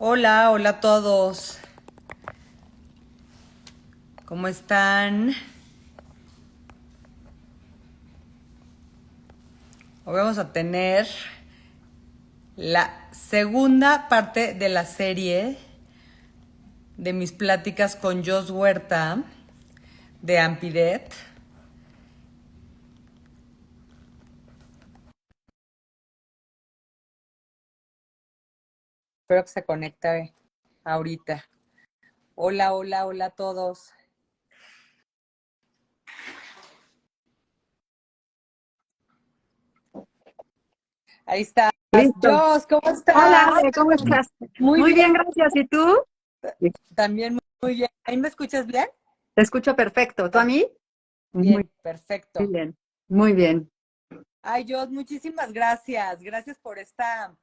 Hola, hola a todos. ¿Cómo están? Hoy vamos a tener la segunda parte de la serie de mis pláticas con Jos Huerta de Ampidet. Espero que se conecte ahorita. Hola, hola, hola a todos. Ahí estás. Listo. Jos, ¿cómo Hola, estás? Ale, ¿cómo estás? Muy Muy bien, bien, gracias. ¿Y tú? Sí, también muy bien. ¿Ahí me escuchas bien? te escucho perfecto. ¿Tú a mí? Muy Bien, perfecto. bien, muy bien. Ay, Jos, muchísimas gracias. Gracias por esta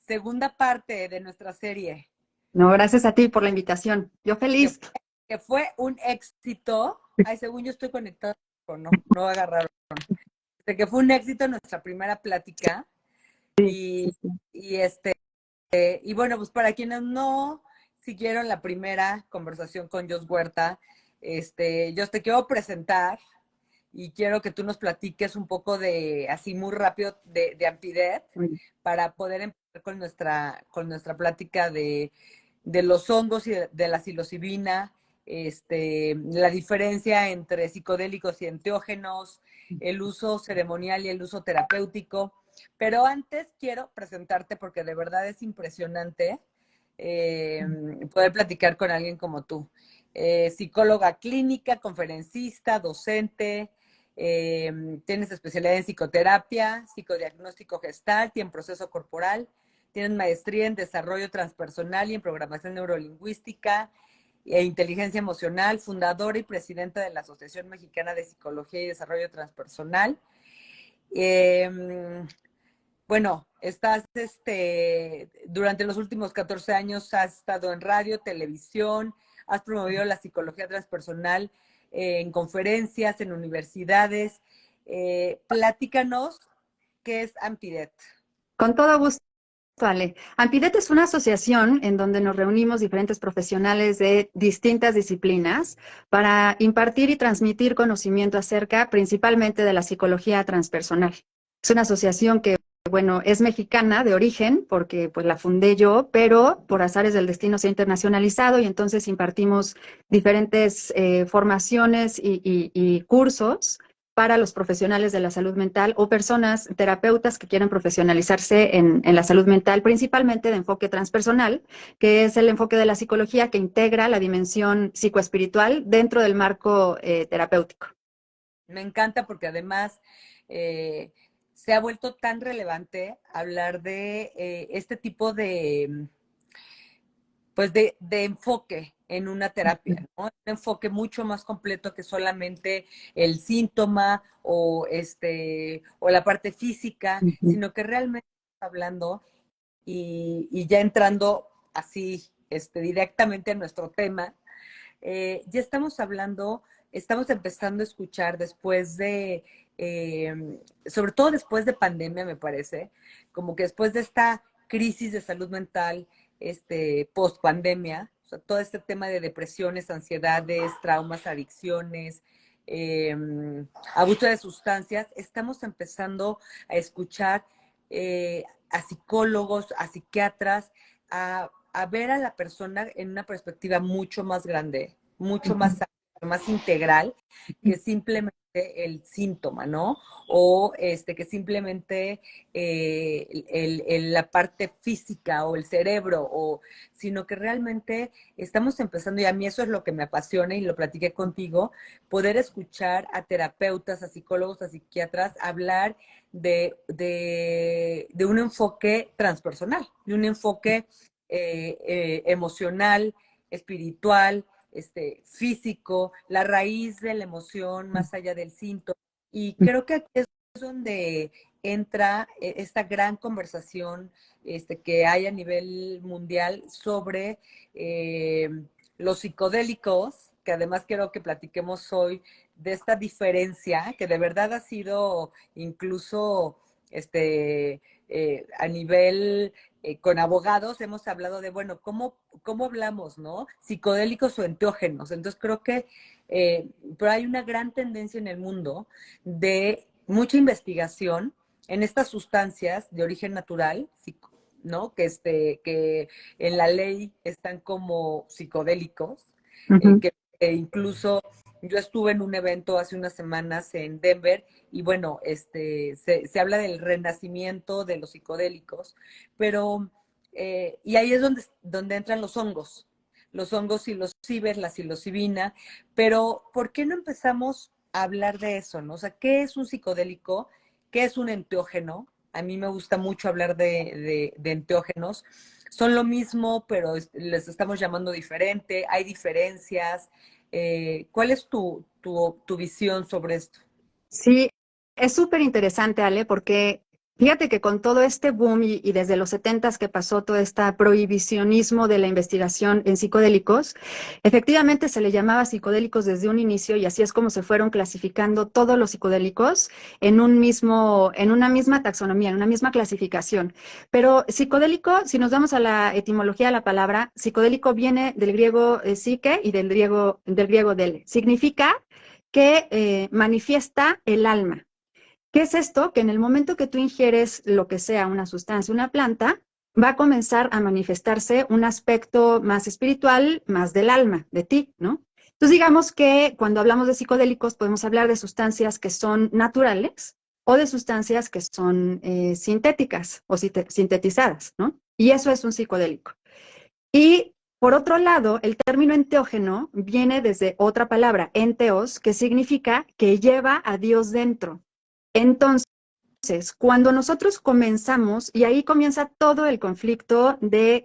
segunda parte de nuestra serie, No, gracias a ti por la invitación. Yo que, feliz. que fue un éxito. Ay, según yo estoy conectada, pero no agarraron. De que fue un éxito nuestra primera plática. Y, Sí, sí. y bueno, pues para quienes no siguieron la primera conversación con Jos Huerta, Jos, te quiero presentar y quiero que tú nos platiques un poco de, así muy rápido, de Ampidet, Muy bien. para poder empezar con nuestra plática de los hongos y de la psilocibina, la diferencia entre psicodélicos y enteógenos, el uso ceremonial y el uso terapéutico. Pero antes quiero presentarte porque de verdad es impresionante eh, poder platicar con alguien como tú. Psicóloga clínica, conferencista, docente, tienes especialidad en psicoterapia, psicodiagnóstico gestalt y en proceso corporal. Tienes maestría en desarrollo transpersonal y en programación neurolingüística e inteligencia emocional, fundadora y presidenta de la Asociación Mexicana de Psicología y Desarrollo Transpersonal. Eh, bueno, durante los últimos 14 años has estado en radio, televisión, has promovido la psicología transpersonal en conferencias, en universidades. Platícanos qué es Ampidet. Con todo gusto, Ale. Ampidet es una asociación en donde nos reunimos diferentes profesionales de distintas disciplinas para impartir y transmitir conocimiento acerca principalmente de la psicología transpersonal. Es una asociación que, bueno, es mexicana de origen porque pues la fundé yo, pero por azares del destino se ha internacionalizado y entonces impartimos diferentes formaciones y cursos para los profesionales de la salud mental o personas terapeutas que quieren profesionalizarse en la salud mental, principalmente de enfoque transpersonal, que es el enfoque de la psicología que integra la dimensión psicoespiritual dentro del marco terapéutico. Me encanta porque además eh, se ha vuelto tan relevante hablar de este tipo de, pues de enfoque en una terapia, ¿no? Un enfoque mucho más completo que solamente el síntoma o la parte física, Ujú. sino que realmente hablando y ya entrando así directamente a nuestro tema, ya estamos hablando, estamos empezando a escuchar después sobre todo después de pandemia, me parece, como que después de esta crisis de salud mental, post pandemia, o sea, todo este tema de depresiones, ansiedades, traumas, adicciones, eh, abuso de sustancias, estamos empezando a escuchar a psicólogos, a psiquiatras, a ver a la persona en una perspectiva mucho más grande, mucho más, más integral que simplemente el síntoma, ¿no? O que simplemente la parte física o el cerebro, sino que realmente estamos empezando, y a mí eso es lo que me apasiona y lo platiqué contigo, poder escuchar a terapeutas, a psicólogos, a psiquiatras hablar de un enfoque transpersonal, de un enfoque emocional, espiritual, físico, la raíz de la emoción más allá del síntoma. Y creo que aquí es donde entra esta gran conversación que hay a nivel mundial sobre eh, los psicodélicos, que además quiero que platiquemos hoy de esta diferencia que de verdad ha sido incluso a nivel con abogados hemos hablado de, bueno, ¿cómo hablamos, no? Psicodélicos o enteógenos. Entonces creo que, pero hay una gran tendencia en el mundo de mucha investigación en estas sustancias de origen natural, ¿no? Que en la ley están como psicodélicos, Ujú. que incluso yo estuve en un evento hace unas semanas en Denver y bueno, se habla del renacimiento de los psicodélicos, pero, y ahí es donde entran los hongos psilocibes, la psilocibina, pero ¿por qué no empezamos a hablar de eso, no? O sea, ¿qué es un psicodélico? ¿Qué es un enteógeno? A mí me gusta mucho hablar de enteógenos. Son lo mismo, pero les estamos llamando diferente, hay diferencias. ¿Cuál es tu visión sobre esto? Sí, es súper interesante, Ale, porque fíjate que con todo este boom y desde los 70 que pasó todo este prohibicionismo de la investigación en psicodélicos, efectivamente se le llamaba psicodélicos desde un inicio y así es como se fueron clasificando todos los psicodélicos en en una misma taxonomía, en una misma clasificación. Pero psicodélico, si nos vamos a la etimología de la palabra, psicodélico viene del griego psique y del griego dele. Significa que manifiesta el alma. ¿Qué es esto? Que en el momento que tú ingieres lo que sea, una sustancia, una planta, va a comenzar a manifestarse un aspecto más espiritual, más del alma, de ti, ¿no? Entonces digamos que cuando hablamos de psicodélicos podemos hablar de sustancias que son naturales o de sustancias que son sintéticas o sintetizadas, ¿no? Y eso es un psicodélico. Y por otro lado, el término enteógeno viene desde otra palabra, enteos, que significa que lleva a Dios dentro. Entonces, cuando nosotros comenzamos, y ahí comienza todo el conflicto de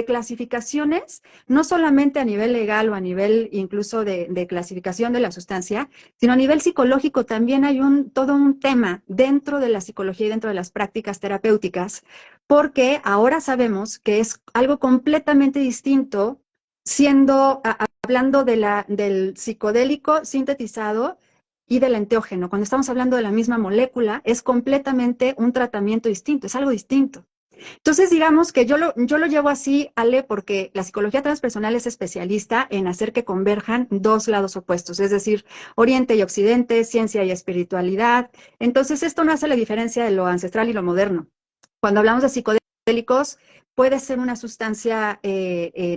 clasificaciones, no solamente a nivel legal o a nivel incluso de clasificación de la sustancia, sino a nivel psicológico también hay todo un tema dentro de la psicología y dentro de las prácticas terapéuticas, porque ahora sabemos que es algo completamente distinto hablando del psicodélico sintetizado y del enteógeno. Cuando estamos hablando de la misma molécula, es completamente un tratamiento distinto, es algo distinto. Entonces, digamos que yo lo llevo así, Ale, porque la psicología transpersonal es especialista en hacer que converjan dos lados opuestos, es decir, Oriente y Occidente, ciencia y espiritualidad. Entonces, esto no hace la diferencia de lo ancestral y lo moderno. Cuando hablamos de psicodélicos, puede ser una sustancia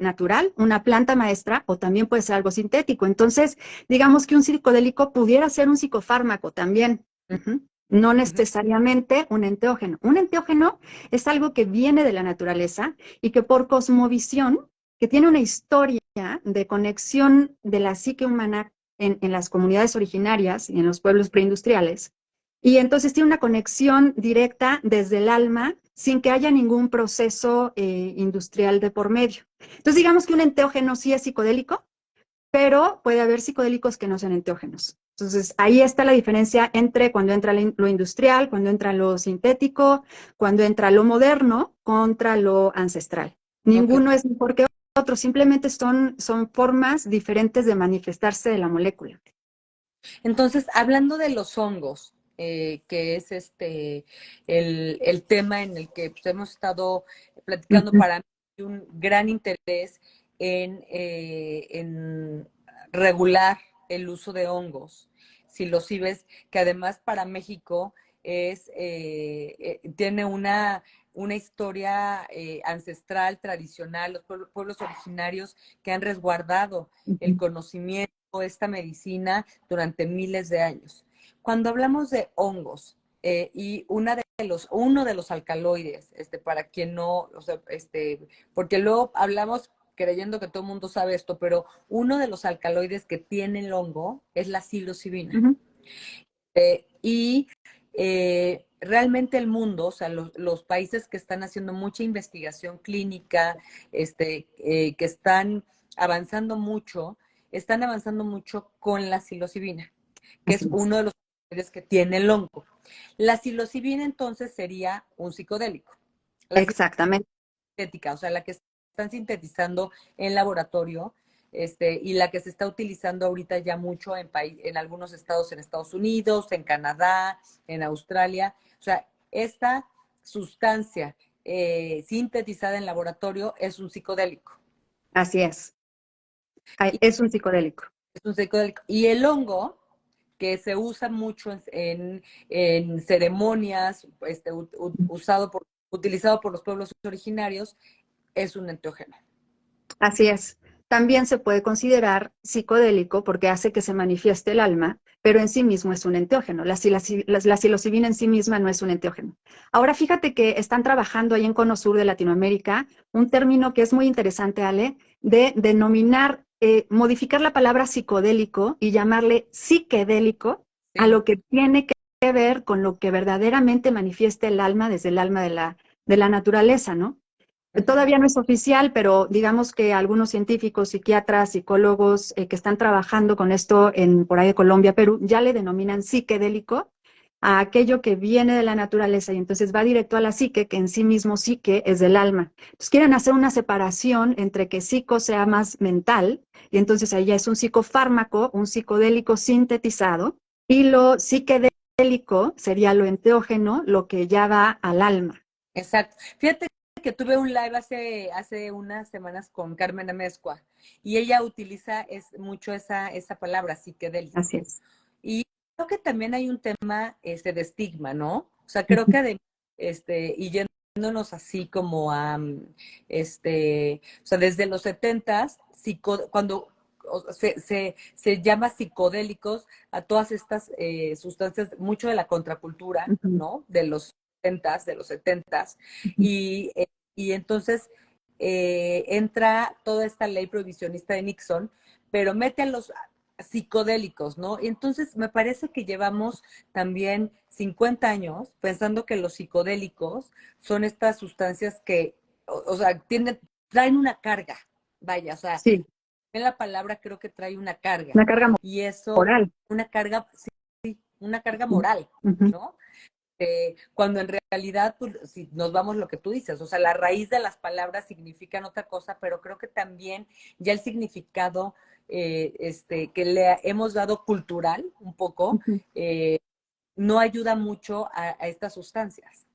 natural, una planta maestra, o también puede ser algo sintético. Entonces, digamos que un psicodélico pudiera ser un psicofármaco también. Ujú. No Ujú. necesariamente un enteógeno. Un enteógeno es algo que viene de la naturaleza y que por cosmovisión, que tiene una historia de conexión de la psique humana en las comunidades originarias y en los pueblos preindustriales, y entonces tiene una conexión directa desde el alma sin que haya ningún proceso industrial de por medio. Entonces digamos que un enteógeno sí es psicodélico, pero puede haber psicodélicos que no sean enteógenos. Entonces, ahí está la diferencia entre cuando entra lo industrial, cuando entra lo sintético, cuando entra lo moderno contra lo ancestral. Ok. Ninguno es mejor que otro, simplemente son formas diferentes de manifestarse de la molécula. Entonces, hablando de los hongos, que es el tema en el que pues, hemos estado platicando, Ujú. para mí hay un gran interés en regular el uso de hongos, psilocibes, que además para México tiene una historia ancestral, tradicional, los pueblos originarios que han resguardado el Ujú. conocimiento, esta medicina durante miles de años. Cuando hablamos de hongos, y uno de los alcaloides, para quien no, o sea, porque luego hablamos creyendo que todo el mundo sabe esto, pero uno de los alcaloides que tiene el hongo es la psilocibina. Ujú. Y realmente el mundo, o sea, los países que están haciendo mucha investigación clínica, que están avanzando mucho con la psilocibina, que Así es es. uno de los alcaloides que tiene el hongo. La psilocibina entonces sería un psicodélico. La Exactamente. sintética, o sea, la que están sintetizando en laboratorio, y la que se está utilizando ahorita ya mucho en algunos estados en Estados Unidos, en Canadá, en Australia. O sea, esta sustancia sintetizada en laboratorio es un psicodélico. Así es. Y Es un psicodélico. es un psicodélico. Y el hongo, que se usa mucho en ceremonias, utilizado por los pueblos originarios, es un enteógeno. Así es. También se puede considerar psicodélico porque hace que se manifieste el alma, pero en sí mismo es un enteógeno. La psilocibina en sí misma no es un enteógeno. Ahora fíjate que están trabajando ahí en Cono Sur de Latinoamérica un término que es muy interesante, Ale, de denominar, modificar la palabra psicodélico y llamarle psiquedélico a Sí. lo que tiene que ver con lo que verdaderamente manifiesta el alma desde el alma de la naturaleza, ¿no? Ujú. Todavía no es oficial, pero digamos que algunos científicos, psiquiatras, psicólogos que están trabajando con esto por ahí de Colombia, Perú, ya le denominan psiquedélico a aquello que viene de la naturaleza y entonces va directo a la psique, que en sí mismo psique es del alma. Entonces quieren hacer una separación entre que psico sea más mental y entonces ahí ya es un psicofármaco, un psicodélico sintetizado y lo psiquedélico sería lo enteógeno, lo que ya va al alma. Exacto. Fíjate que tuve un live hace unas semanas con Carmen Amezcua y ella utiliza mucho esa palabra, psiquedélico. Así es. Y creo que también hay un tema de estigma, ¿no? O sea, creo que y yéndonos así como o sea, desde los 70s, cuando se llama psicodélicos a todas estas sustancias, mucho de la contracultura, Ujú, ¿no? De los 60s, de los 70s, ujú. y entonces entra toda esta ley prohibicionista de Nixon, pero mete a los psicodélicos, ¿no? Y entonces me parece que llevamos también 50 años pensando que los psicodélicos son estas sustancias que, o sea, traen una carga, vaya, o sea, Sí, en la palabra creo que trae una carga, una carga y eso, moral. una carga, sí, una carga Ujú, moral, ujú. ¿no? Cuando en realidad, pues, si nos vamos lo que tú dices, o sea, la raíz de las palabras significan otra cosa, pero creo que también ya el significado que le hemos dado cultural un poco, Ujú. eh, no ayuda mucho a estas sustancias.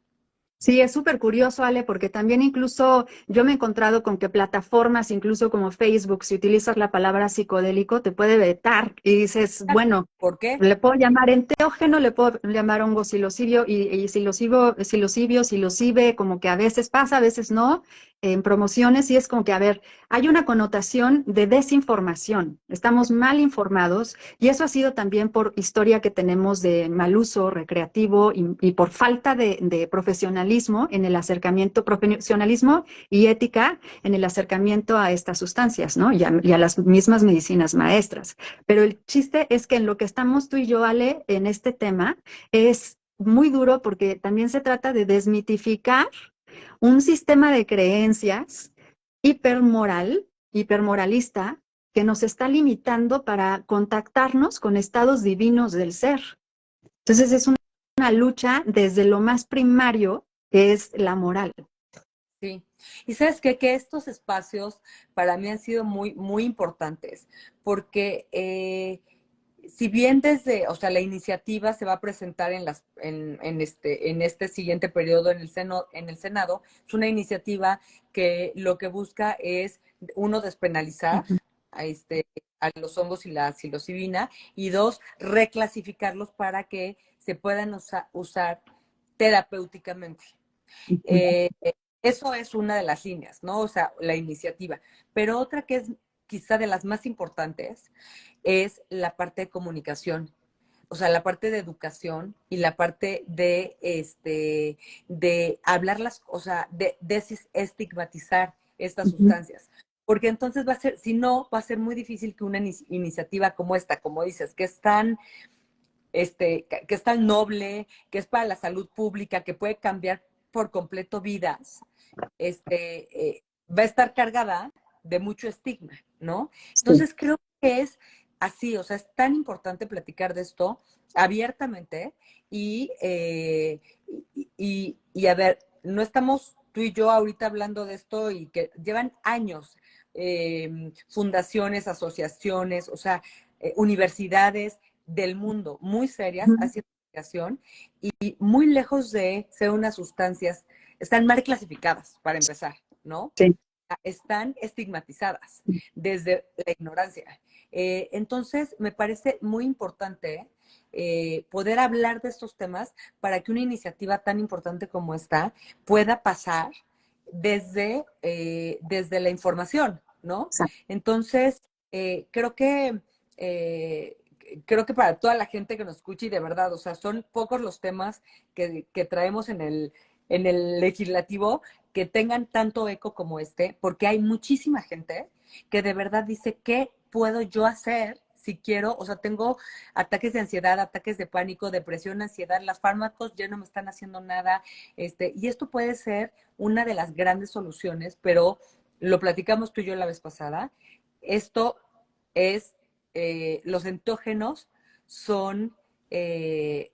Sí, es súper curioso, Ale, porque también incluso yo me he encontrado con que plataformas, incluso como Facebook, si utilizas la palabra psicodélico, te puede vetar y dices, bueno, ¿Por qué? le puedo llamar enteógeno, le puedo llamar hongo psilocibio y psilocibe, como que a veces pasa, a veces no, en promociones, y es como que, a ver, hay una connotación de desinformación, estamos mal informados y eso ha sido también por historia que tenemos de mal uso recreativo y por falta de profesionalismo en el acercamiento, profesionalismo y ética en el acercamiento a estas sustancias, ¿no? Y a las mismas medicinas maestras. Pero el chiste es que en lo que estamos tú y yo, Ale, en este tema, es muy duro porque también se trata de desmitificar un sistema de creencias hipermoral, hipermoralista, que nos está limitando para contactarnos con estados divinos del ser. Entonces es una lucha desde lo más primario, que es la moral. Sí. Y sabes qué? Que estos espacios para mí han sido muy, muy importantes, porque si bien o sea, la iniciativa se va a presentar en este siguiente periodo en el Senado, es una iniciativa que lo que busca es, uno, despenalizar Ujú, a los hongos y la psilocibina, y dos, reclasificarlos para que se puedan usar terapéuticamente. ujú. Eh, Eso es una de las líneas, ¿no? O sea, la iniciativa. Pero otra que es quizá de las más importantes es la parte de comunicación. O sea, la parte de educación y la parte de hablar o sea, de desestigmatizar estas Ujú. sustancias. Porque entonces va a ser, si no, va a ser muy difícil que una iniciativa como esta, como dices, que es tan noble, que es para la salud pública, que puede cambiar por completo vidas, va a estar cargada de mucho estigma, ¿no? Sí. Entonces creo que es así, o sea, es tan importante platicar de esto abiertamente y a ver, no estamos tú y yo ahorita hablando de esto y que llevan años fundaciones, asociaciones, o sea, universidades del mundo muy serias Ujú. haciendo investigación y muy lejos de ser unas sustancias están mal clasificadas, para empezar, ¿no? Sí. Están estigmatizadas desde la ignorancia. Entonces, me parece muy importante poder hablar de estos temas para que una iniciativa tan importante como esta pueda pasar desde la información, ¿no? Entonces, creo que para toda la gente que nos escucha y de verdad, o sea, son pocos los temas que traemos en el legislativo que tengan tanto eco como este, porque hay muchísima gente que de verdad dice, ¿qué puedo yo hacer si quiero? O sea, tengo ataques de ansiedad, ataques de pánico, depresión, ansiedad, los fármacos ya no me están haciendo nada, y esto puede ser una de las grandes soluciones, pero lo platicamos tú y yo la vez pasada, esto es, los entógenos son, o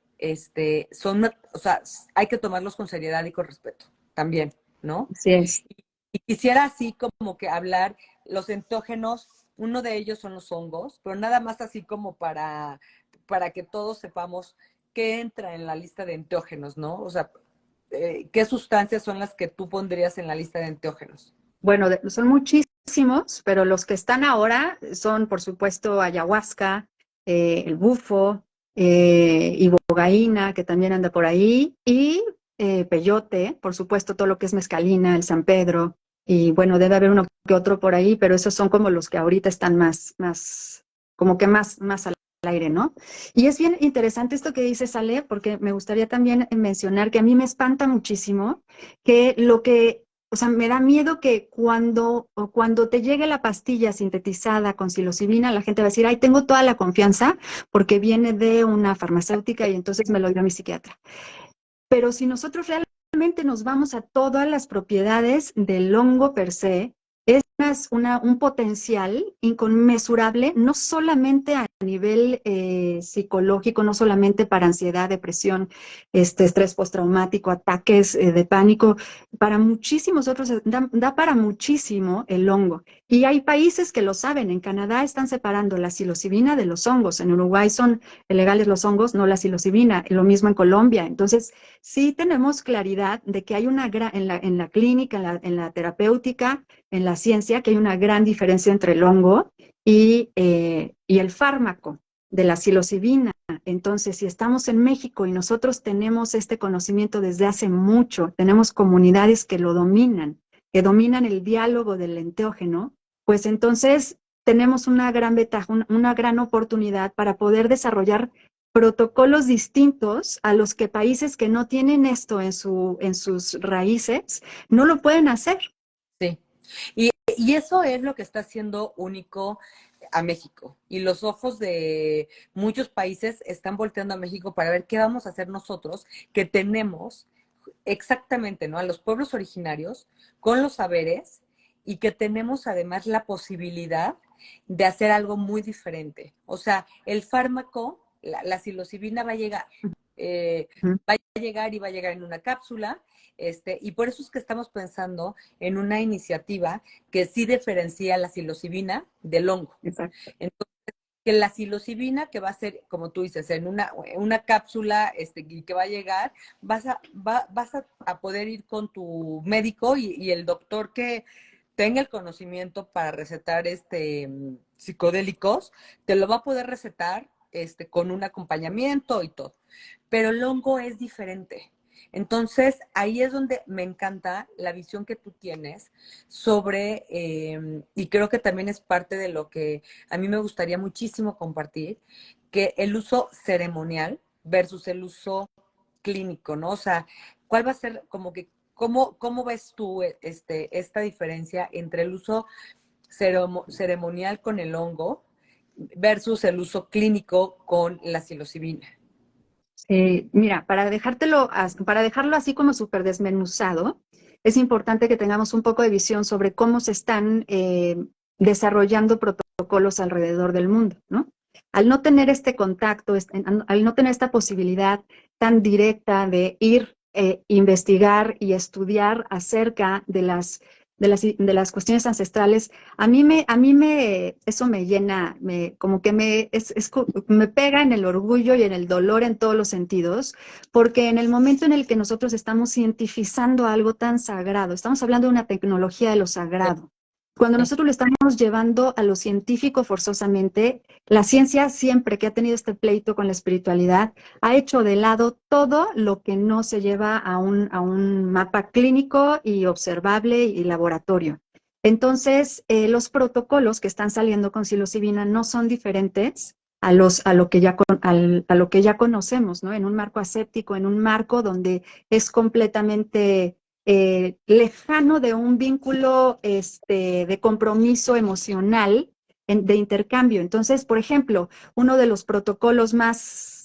sea, hay que tomarlos con seriedad y con respeto también, ¿no? Así es. Y quisiera así como que hablar, los entógenos, uno de ellos son los hongos, pero nada más así como para que todos sepamos qué entra en la lista de entógenos, ¿no? O sea, ¿qué sustancias son las que tú pondrías en la lista de entógenos? Bueno, son muchísimos, pero los que están ahora son, por supuesto, ayahuasca, el bufo, ibogaína, que también anda por ahí, y peyote, por supuesto, todo lo que es mezcalina, el San Pedro, y bueno, debe haber uno que otro por ahí, pero esos son como los que ahorita están como que más al aire, ¿no? Y es bien interesante esto que dice Ale, porque me gustaría también mencionar que a mí me espanta muchísimo que o sea, me da miedo que cuando te llegue la pastilla sintetizada con psilocibina, la gente va a decir, ay, tengo toda la confianza porque viene de una farmacéutica y entonces me lo dio mi psiquiatra. Pero si nosotros realmente nos vamos a todas las propiedades del hongo per se, es un potencial inconmensurable, no solamente a nivel psicológico, no solamente para ansiedad, depresión, estrés postraumático, ataques de pánico, para muchísimos otros, da para muchísimo el hongo. Y hay países que lo saben, en Canadá están separando la psilocibina de los hongos, en Uruguay son legales los hongos, no la psilocibina, lo mismo en Colombia. Entonces, sí tenemos claridad de que hay en la clínica, en la terapéutica, en la ciencia, que hay una gran diferencia entre el hongo y el fármaco de la psilocibina. Entonces, si estamos en México y nosotros tenemos este conocimiento desde hace mucho, tenemos comunidades que dominan el diálogo del enteógeno, pues entonces tenemos una gran ventaja, una gran oportunidad para poder desarrollar protocolos distintos a los que países que no tienen esto en sus raíces no lo pueden hacer. Sí. Y eso es lo que está haciendo único a México. Y los ojos de muchos países están volteando a México para ver qué vamos a hacer nosotros, que tenemos exactamente, ¿no? A los pueblos originarios con los saberes y que tenemos además la posibilidad de hacer algo muy diferente. O sea, el fármaco, la psilocibina va a llegar. Va a llegar y va a llegar en una cápsula, y por eso es que estamos pensando en una iniciativa que sí diferencia la psilocibina del hongo. Exacto. Entonces, que la psilocibina, que va a ser, como tú dices, en una cápsula que va a llegar, vas a poder ir con tu médico y el doctor que tenga el conocimiento para recetar psicodélicos, te lo va a poder recetar con un acompañamiento y todo. Pero el hongo es diferente. Entonces, ahí es donde me encanta la visión que tú tienes sobre, y creo que también es parte de lo que a mí me gustaría muchísimo compartir, que el uso ceremonial versus el uso clínico, ¿no? O sea, ¿cuál va a ser como que, cómo ves tú esta diferencia entre el uso ceremonial con el hongo versus el uso clínico con la psilocibina? Mira, para dejarlo así como súper desmenuzado, es importante que tengamos un poco de visión sobre cómo se están desarrollando protocolos alrededor del mundo, ¿no? Al no tener este contacto, al no tener esta posibilidad tan directa de ir, investigar y estudiar acerca de las cuestiones ancestrales, eso me llena, como que me pega en el orgullo y en el dolor en todos los sentidos, porque en el momento en el que nosotros estamos cientificando algo tan sagrado, estamos hablando de una tecnología de lo sagrado. Cuando nosotros lo estamos llevando a lo científico forzosamente, la ciencia siempre que ha tenido este pleito con la espiritualidad, ha hecho de lado todo lo que no se lleva a un mapa clínico y observable y laboratorio. Entonces, los protocolos que están saliendo con psilocibina no son diferentes a lo que a lo que ya conocemos, ¿no? En un marco aséptico, en un marco donde es completamente lejano de un vínculo de compromiso emocional, de intercambio. Entonces, por ejemplo, uno de los protocolos más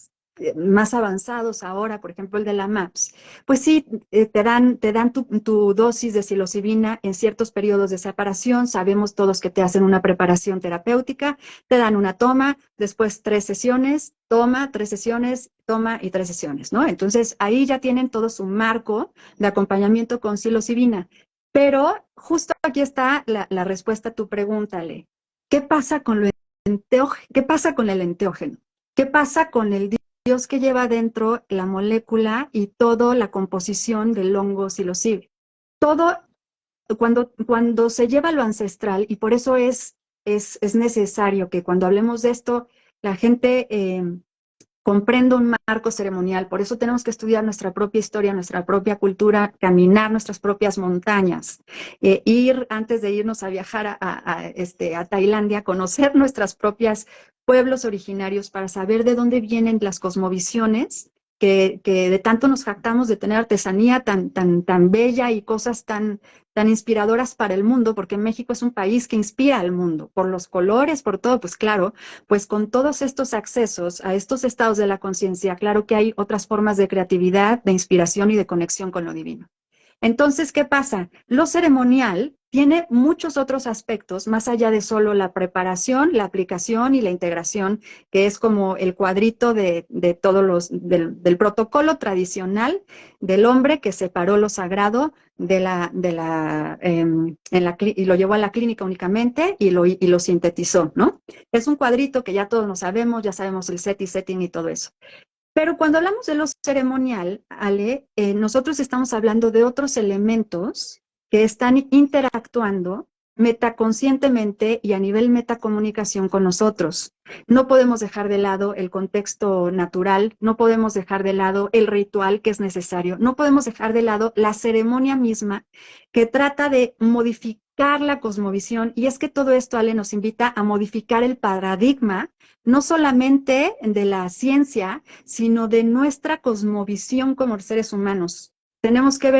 avanzados ahora, por ejemplo, el de la MAPS, pues sí, te dan tu dosis de psilocibina en ciertos periodos de separación. Sabemos todos que te hacen una preparación terapéutica, te dan una toma, después 3 sesiones, toma, 3 sesiones, toma y 3 sesiones, ¿no? Entonces, ahí ya tienen todo su marco de acompañamiento con psilocibina. Pero justo aquí está la respuesta a tu pregunta, Ale. ¿Qué pasa con ¿Qué pasa con el enteógeno? ¿Qué pasa con el Dios que lleva dentro la molécula y toda la composición del hongo psilocibe? Todo, cuando se lleva lo ancestral, y por eso es necesario que cuando hablemos de esto, la gente comprenda un marco ceremonial. Por eso tenemos que estudiar nuestra propia historia, nuestra propia cultura, caminar nuestras propias montañas, ir antes de irnos a viajar a Tailandia, conocer nuestras propias pueblos originarios para saber de dónde vienen las cosmovisiones que de tanto nos jactamos de tener artesanía tan bella y cosas tan inspiradoras para el mundo, porque México es un país que inspira al mundo, por los colores, por todo, pues claro, pues con todos estos accesos a estos estados de la conciencia, claro que hay otras formas de creatividad, de inspiración y de conexión con lo divino. Entonces, ¿qué pasa? Lo ceremonial tiene muchos otros aspectos, más allá de solo la preparación, la aplicación y la integración, que es como el cuadrito de todos del protocolo tradicional del hombre que separó lo sagrado y lo llevó a la clínica únicamente y lo sintetizó, ¿no? Es un cuadrito que ya todos lo sabemos, ya sabemos el setting y todo eso. Pero cuando hablamos de lo ceremonial, Ale, nosotros estamos hablando de otros elementos que están interactuando metaconscientemente y a nivel metacomunicación con nosotros. No podemos dejar de lado el contexto natural, no podemos dejar de lado el ritual que es necesario, no podemos dejar de lado la ceremonia misma que trata de modificar la cosmovisión. Y es que todo esto, Ale, nos invita a modificar el paradigma, no solamente de la ciencia, sino de nuestra cosmovisión como seres humanos. Tenemos que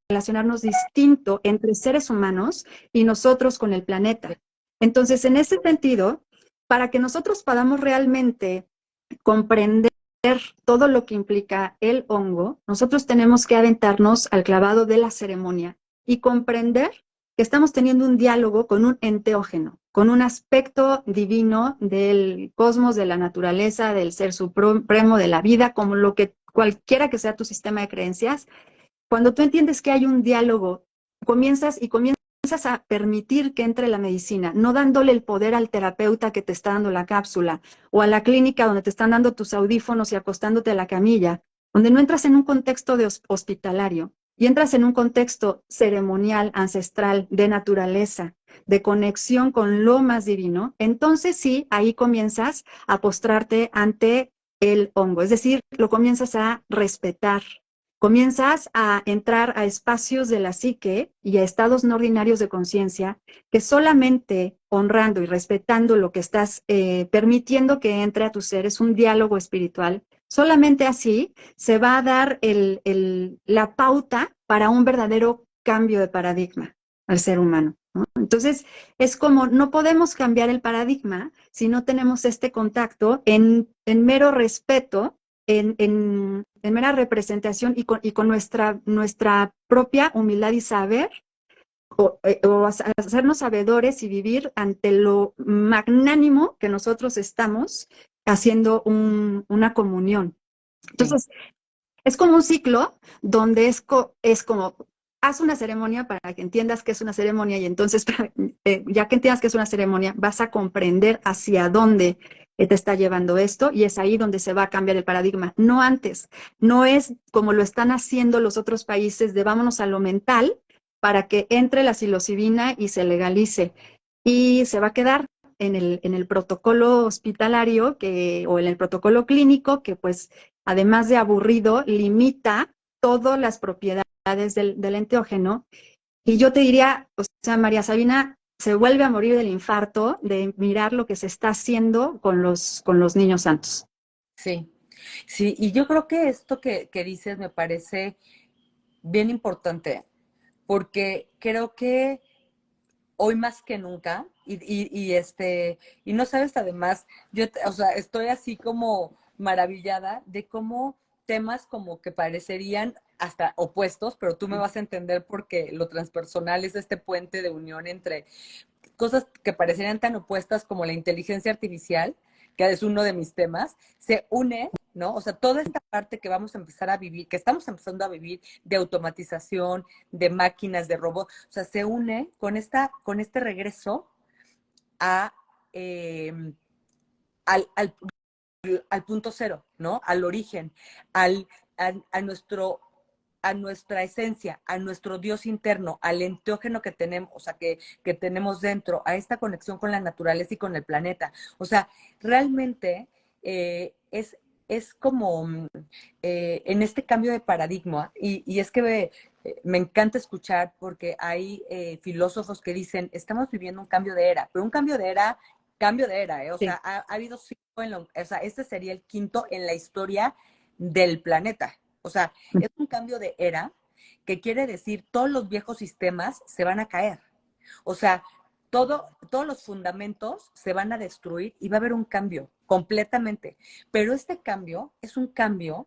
relacionarnos distinto entre seres humanos y nosotros con el planeta. Entonces, en ese sentido, para que nosotros podamos realmente comprender todo lo que implica el hongo, nosotros tenemos que aventarnos al clavado de la ceremonia y comprender que estamos teniendo un diálogo con un enteógeno, con un aspecto divino del cosmos, de la naturaleza, del ser supremo, de la vida, como lo que cualquiera que sea tu sistema de creencias. Cuando tú entiendes que hay un diálogo, comienzas a permitir que entre la medicina, no dándole el poder al terapeuta que te está dando la cápsula o a la clínica donde te están dando tus audífonos y acostándote a la camilla, donde no entras en un contexto de hospitalario y entras en un contexto ceremonial, ancestral, de naturaleza, de conexión con lo más divino. Entonces sí, ahí comienzas a postrarte ante el hongo, es decir, lo comienzas a respetar. Comienzas a entrar a espacios de la psique y a estados no ordinarios de conciencia que solamente honrando y respetando lo que estás permitiendo que entre a tu ser, es un diálogo espiritual. Solamente así se va a dar la pauta para un verdadero cambio de paradigma al ser humano, ¿no? Entonces, es como no podemos cambiar el paradigma si no tenemos este contacto en mero respeto, en mera representación y con nuestra propia humildad y saber, o hacernos sabedores y vivir ante lo magnánimo que nosotros estamos haciendo una comunión. Entonces, es como un ciclo donde es como haz una ceremonia para que entiendas que es una ceremonia y entonces, ya que entiendas que es una ceremonia, vas a comprender hacia dónde te está llevando esto y es ahí donde se va a cambiar el paradigma. No antes, no es como lo están haciendo los otros países de vámonos a lo mental para que entre la psilocibina y se legalice. Y se va a quedar en el protocolo hospitalario o en el protocolo clínico que pues además de aburrido, limita todas las propiedades del enteógeno. Y yo te diría, o sea, María Sabina se vuelve a morir del infarto de mirar lo que se está haciendo con los niños santos. Sí, sí, y yo creo que esto que dices me parece bien importante, porque creo que hoy más que nunca, y no sabes, además, o sea, estoy así como maravillada de cómo temas como que parecerían hasta opuestos, pero tú me vas a entender porque lo transpersonal es este puente de unión entre cosas que parecerían tan opuestas como la inteligencia artificial, que es uno de mis temas, se une, ¿no? O sea, toda esta parte que vamos a empezar a vivir, que estamos empezando a vivir de automatización, de máquinas, de robots, o sea, se une con este regreso a, eh, al, al, al punto cero, ¿no? Al origen, al, a nuestro a nuestra esencia, a nuestro Dios interno, al enteógeno que tenemos, o sea, que tenemos dentro, a esta conexión con la naturaleza y con el planeta. O sea, realmente es como en este cambio de paradigma, y es que me encanta escuchar porque hay filósofos que dicen, estamos viviendo un cambio de era, pero un cambio de era, o Sí. sea, ha habido cinco o sea, este sería el quinto en la historia del planeta. O sea, es un cambio de era que quiere decir todos los viejos sistemas se van a caer. O sea, todos los fundamentos se van a destruir y va a haber un cambio completamente. Pero este cambio es un cambio,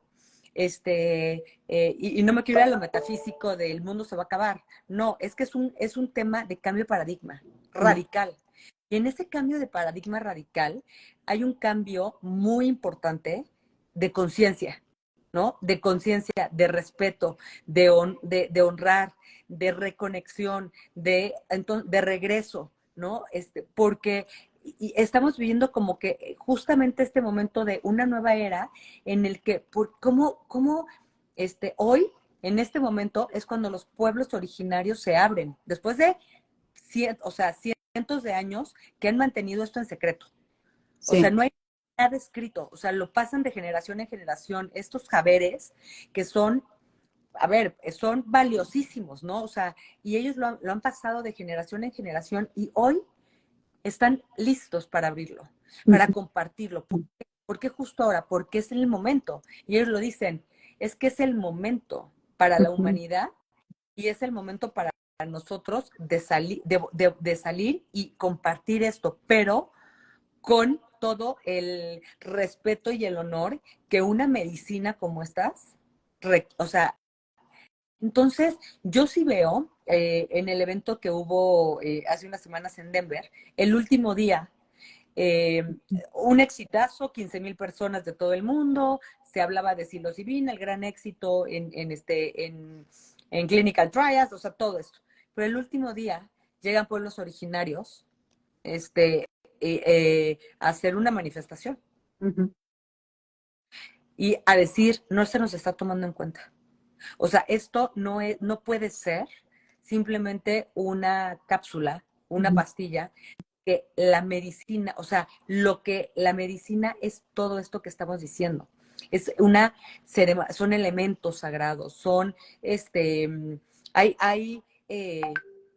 y no me quiero ir a lo metafísico del mundo se va a acabar. No, es que es un tema de cambio de paradigma radical. Y en ese cambio de paradigma radical hay un cambio muy importante de conciencia, ¿no? De conciencia, de respeto, de honrar, de reconexión, de regreso, ¿no? Porque y estamos viviendo como que justamente este momento de una nueva era en el que, cómo hoy, en este momento, es cuando los pueblos originarios se abren, después de o sea, cientos de años que han mantenido esto en secreto. O sea, Sí. no hay nada escrito, o sea, lo pasan de generación en generación, estos saberes que son, a ver, son valiosísimos, ¿no? O sea, y ellos lo han pasado de generación en generación y hoy están listos para abrirlo, para compartirlo. ¿Por qué justo ahora? Porque es el momento. Y ellos lo dicen, es que es el momento para la humanidad y es el momento para nosotros de salir y compartir esto, pero con todo el respeto y el honor que una medicina como estas, o sea, entonces yo sí veo en el evento que hubo hace unas semanas en Denver, el último día, eh, un exitazo, 15,000 personas de todo el mundo, se hablaba de psilocibina, el gran éxito en clinical trials, o sea, todo esto. Pero el último día llegan pueblos originarios, a hacer una manifestación y a decir, no se nos está tomando en cuenta. O sea, esto no puede ser simplemente una cápsula, una pastilla, que la medicina, o sea, lo que la medicina es todo esto que estamos diciendo. Es son elementos sagrados, son, hay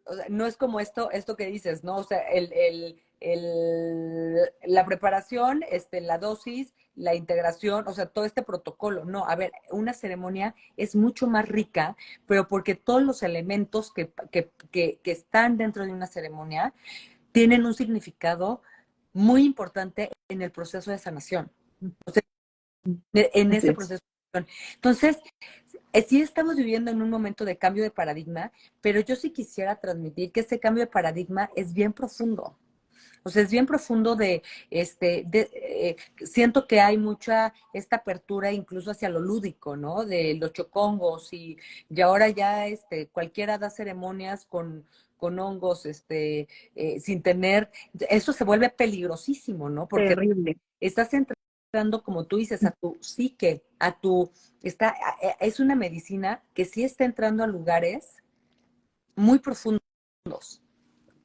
o sea, no es como esto que dices, ¿no? O sea, la preparación, la dosis, la integración, o sea, todo este protocolo. No, a ver, una ceremonia es mucho más rica, pero porque todos los elementos que están dentro de una ceremonia tienen un significado muy importante en el proceso de sanación, o sea, en Así ese es. proceso de sanación. Entonces, sí estamos viviendo en un momento de cambio de paradigma, pero yo sí quisiera transmitir que ese cambio de paradigma es bien profundo. O sea, es bien profundo siento que hay mucha esta apertura incluso hacia lo lúdico, ¿no? De los chocongos y ahora ya cualquiera da ceremonias con hongos, sin tener, eso se vuelve peligrosísimo, ¿no? Porque Terrible. estás entrando, como tú dices, a tu psique, es una medicina que sí está entrando a lugares muy profundos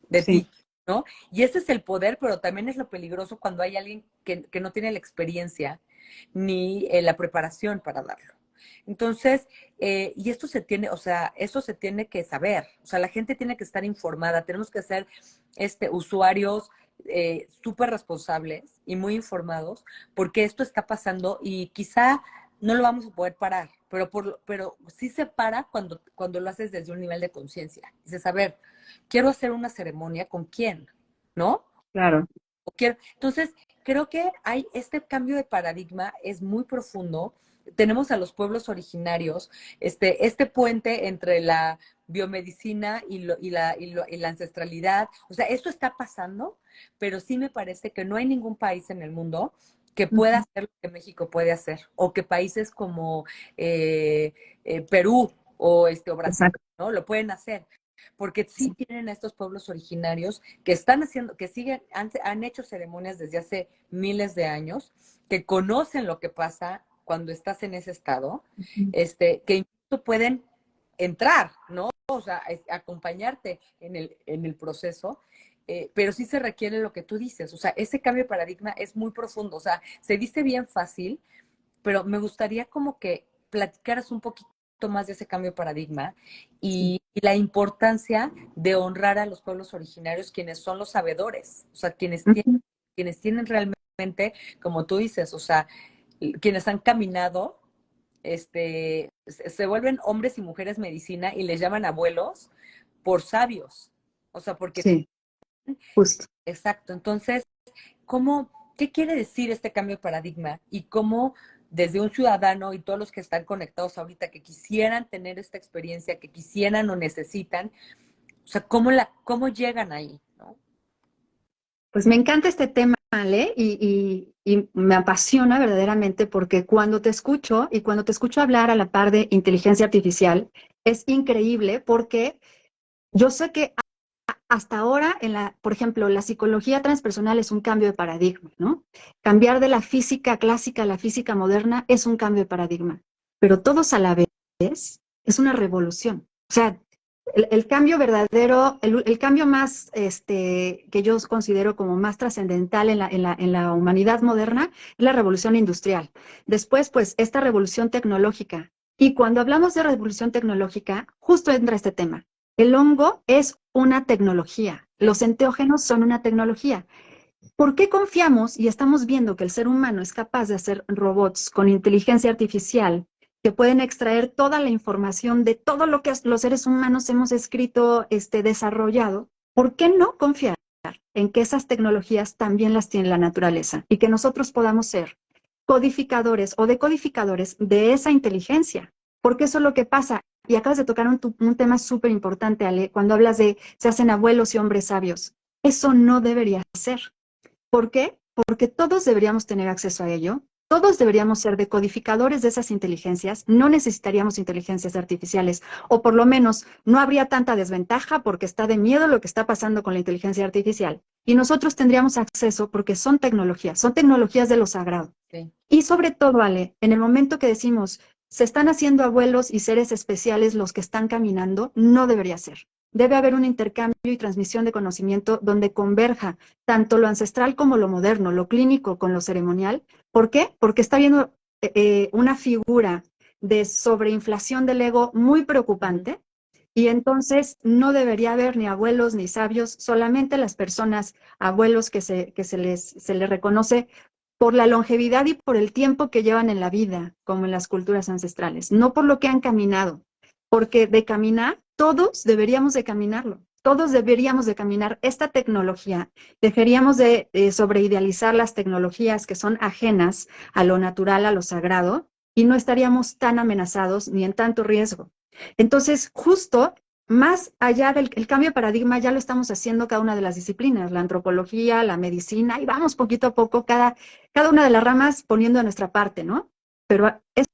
de Sí. ti, ¿no? Y ese es el poder, pero también es lo peligroso cuando hay alguien que no tiene la experiencia ni la preparación para darlo. Entonces, y esto se tiene, o sea, eso se tiene que saber, o sea, la gente tiene que estar informada, tenemos que ser usuarios súper responsables y muy informados, porque esto está pasando y quizá no lo vamos a poder parar, pero sí se para cuando lo haces desde un nivel de conciencia. Dices, a ver, quiero hacer una ceremonia, ¿con quién? ¿No? Claro. Entonces, creo que hay este cambio de paradigma, es muy profundo. Tenemos a los pueblos originarios, este puente entre la biomedicina y la ancestralidad. O sea, esto está pasando, pero sí me parece que no hay ningún país en el mundo que pueda Ujú. hacer lo que México puede hacer, o que países como Perú o Brasil, Exacto. ¿no? Lo pueden hacer porque sí tienen a estos pueblos originarios que están haciendo, que siguen, han hecho ceremonias desde hace miles de años, que conocen lo que pasa cuando estás en ese estado, Ujú. que incluso pueden entrar, ¿no? O sea, acompañarte en el proceso, pero sí se requiere lo que tú dices, o sea, ese cambio de paradigma es muy profundo, o sea, se dice bien fácil, pero me gustaría como que platicaras un poquito más de ese cambio de paradigma Sí. y la importancia de honrar a los pueblos originarios, quienes son los sabedores, o sea, Ujú. quienes tienen realmente, como tú dices, o sea, quienes han caminado, se vuelven hombres y mujeres medicina y les llaman abuelos por sabios, o sea, porque, Sí, justo. exacto, entonces, qué quiere decir este cambio de paradigma y cómo desde un ciudadano y todos los que están conectados ahorita que quisieran tener esta experiencia, que quisieran o necesitan, o sea, cómo llegan ahí, ¿no? Pues me encanta este tema, Ale, y me apasiona verdaderamente porque cuando te escucho y cuando te escucho hablar a la par de inteligencia artificial, es increíble porque yo sé que hasta ahora, por ejemplo, la psicología transpersonal es un cambio de paradigma, ¿no? Cambiar de la física clásica a la física moderna es un cambio de paradigma, pero todos a la vez es una revolución. O sea, el cambio verdadero, el cambio más, que yo considero como más trascendental en la humanidad moderna es la revolución industrial. Después, pues, esta revolución tecnológica. Y cuando hablamos de revolución tecnológica, justo entra este tema. El hongo es una tecnología. Sí. Los enteógenos son una tecnología. ¿Por qué confiamos y estamos viendo que el ser humano es capaz de hacer robots con inteligencia artificial que pueden extraer toda la información de todo lo que los seres humanos hemos escrito, desarrollado? ¿Por qué no confiar en que esas tecnologías también las tiene la naturaleza y que nosotros podamos ser codificadores o decodificadores de esa inteligencia? Porque eso es lo que pasa. Y acabas de tocar un tema súper importante, Ale, cuando hablas de se hacen abuelos y hombres sabios. Eso no debería ser. ¿Por qué? Porque todos deberíamos tener acceso a ello, todos deberíamos ser decodificadores de esas inteligencias, no necesitaríamos inteligencias artificiales, o por lo menos no habría tanta desventaja porque está de miedo lo que está pasando con la inteligencia artificial. Y nosotros tendríamos acceso porque son tecnologías de lo sagrado. Sí. Y sobre todo, Ale, en el momento que decimos, se están haciendo abuelos y seres especiales los que están caminando, no debería ser. Debe haber un intercambio y transmisión de conocimiento donde converja tanto lo ancestral como lo moderno, lo clínico con lo ceremonial. ¿Por qué? Porque está viendo una figura de sobreinflación del ego muy preocupante y entonces no debería haber ni abuelos ni sabios, solamente las personas, abuelos se les reconoce por la longevidad y por el tiempo que llevan en la vida, como en las culturas ancestrales, no por lo que han caminado, porque de caminar, todos deberíamos de caminarlo. Todos deberíamos de caminar esta tecnología, dejaríamos de sobreidealizar las tecnologías que son ajenas a lo natural, a lo sagrado, y no estaríamos tan amenazados ni en tanto riesgo. Entonces, justo más allá del el cambio de paradigma, ya lo estamos haciendo cada una de las disciplinas, la antropología, la medicina, y vamos poquito a poco, cada una de las ramas poniendo de nuestra parte, ¿no? Pero es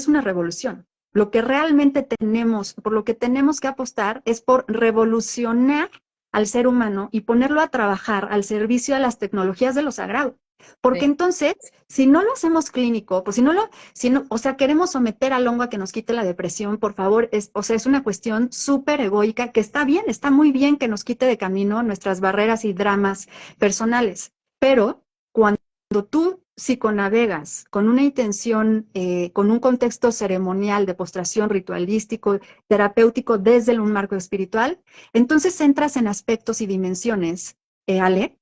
una revolución. Lo que realmente tenemos, por lo que tenemos que apostar es por revolucionar al ser humano y ponerlo a trabajar al servicio de las tecnologías de lo sagrado. Porque Sí, entonces, si no lo hacemos clínico, pues si no, o sea, queremos someter al hongo a que nos quite la depresión, por favor, o sea, es una cuestión súper egoica que está bien, está muy bien que nos quite de camino nuestras barreras y dramas personales, pero cuando tú psiconavegas con una intención, con un contexto ceremonial de postración ritualístico, terapéutico desde un marco espiritual, entonces entras en aspectos y dimensiones, Ale,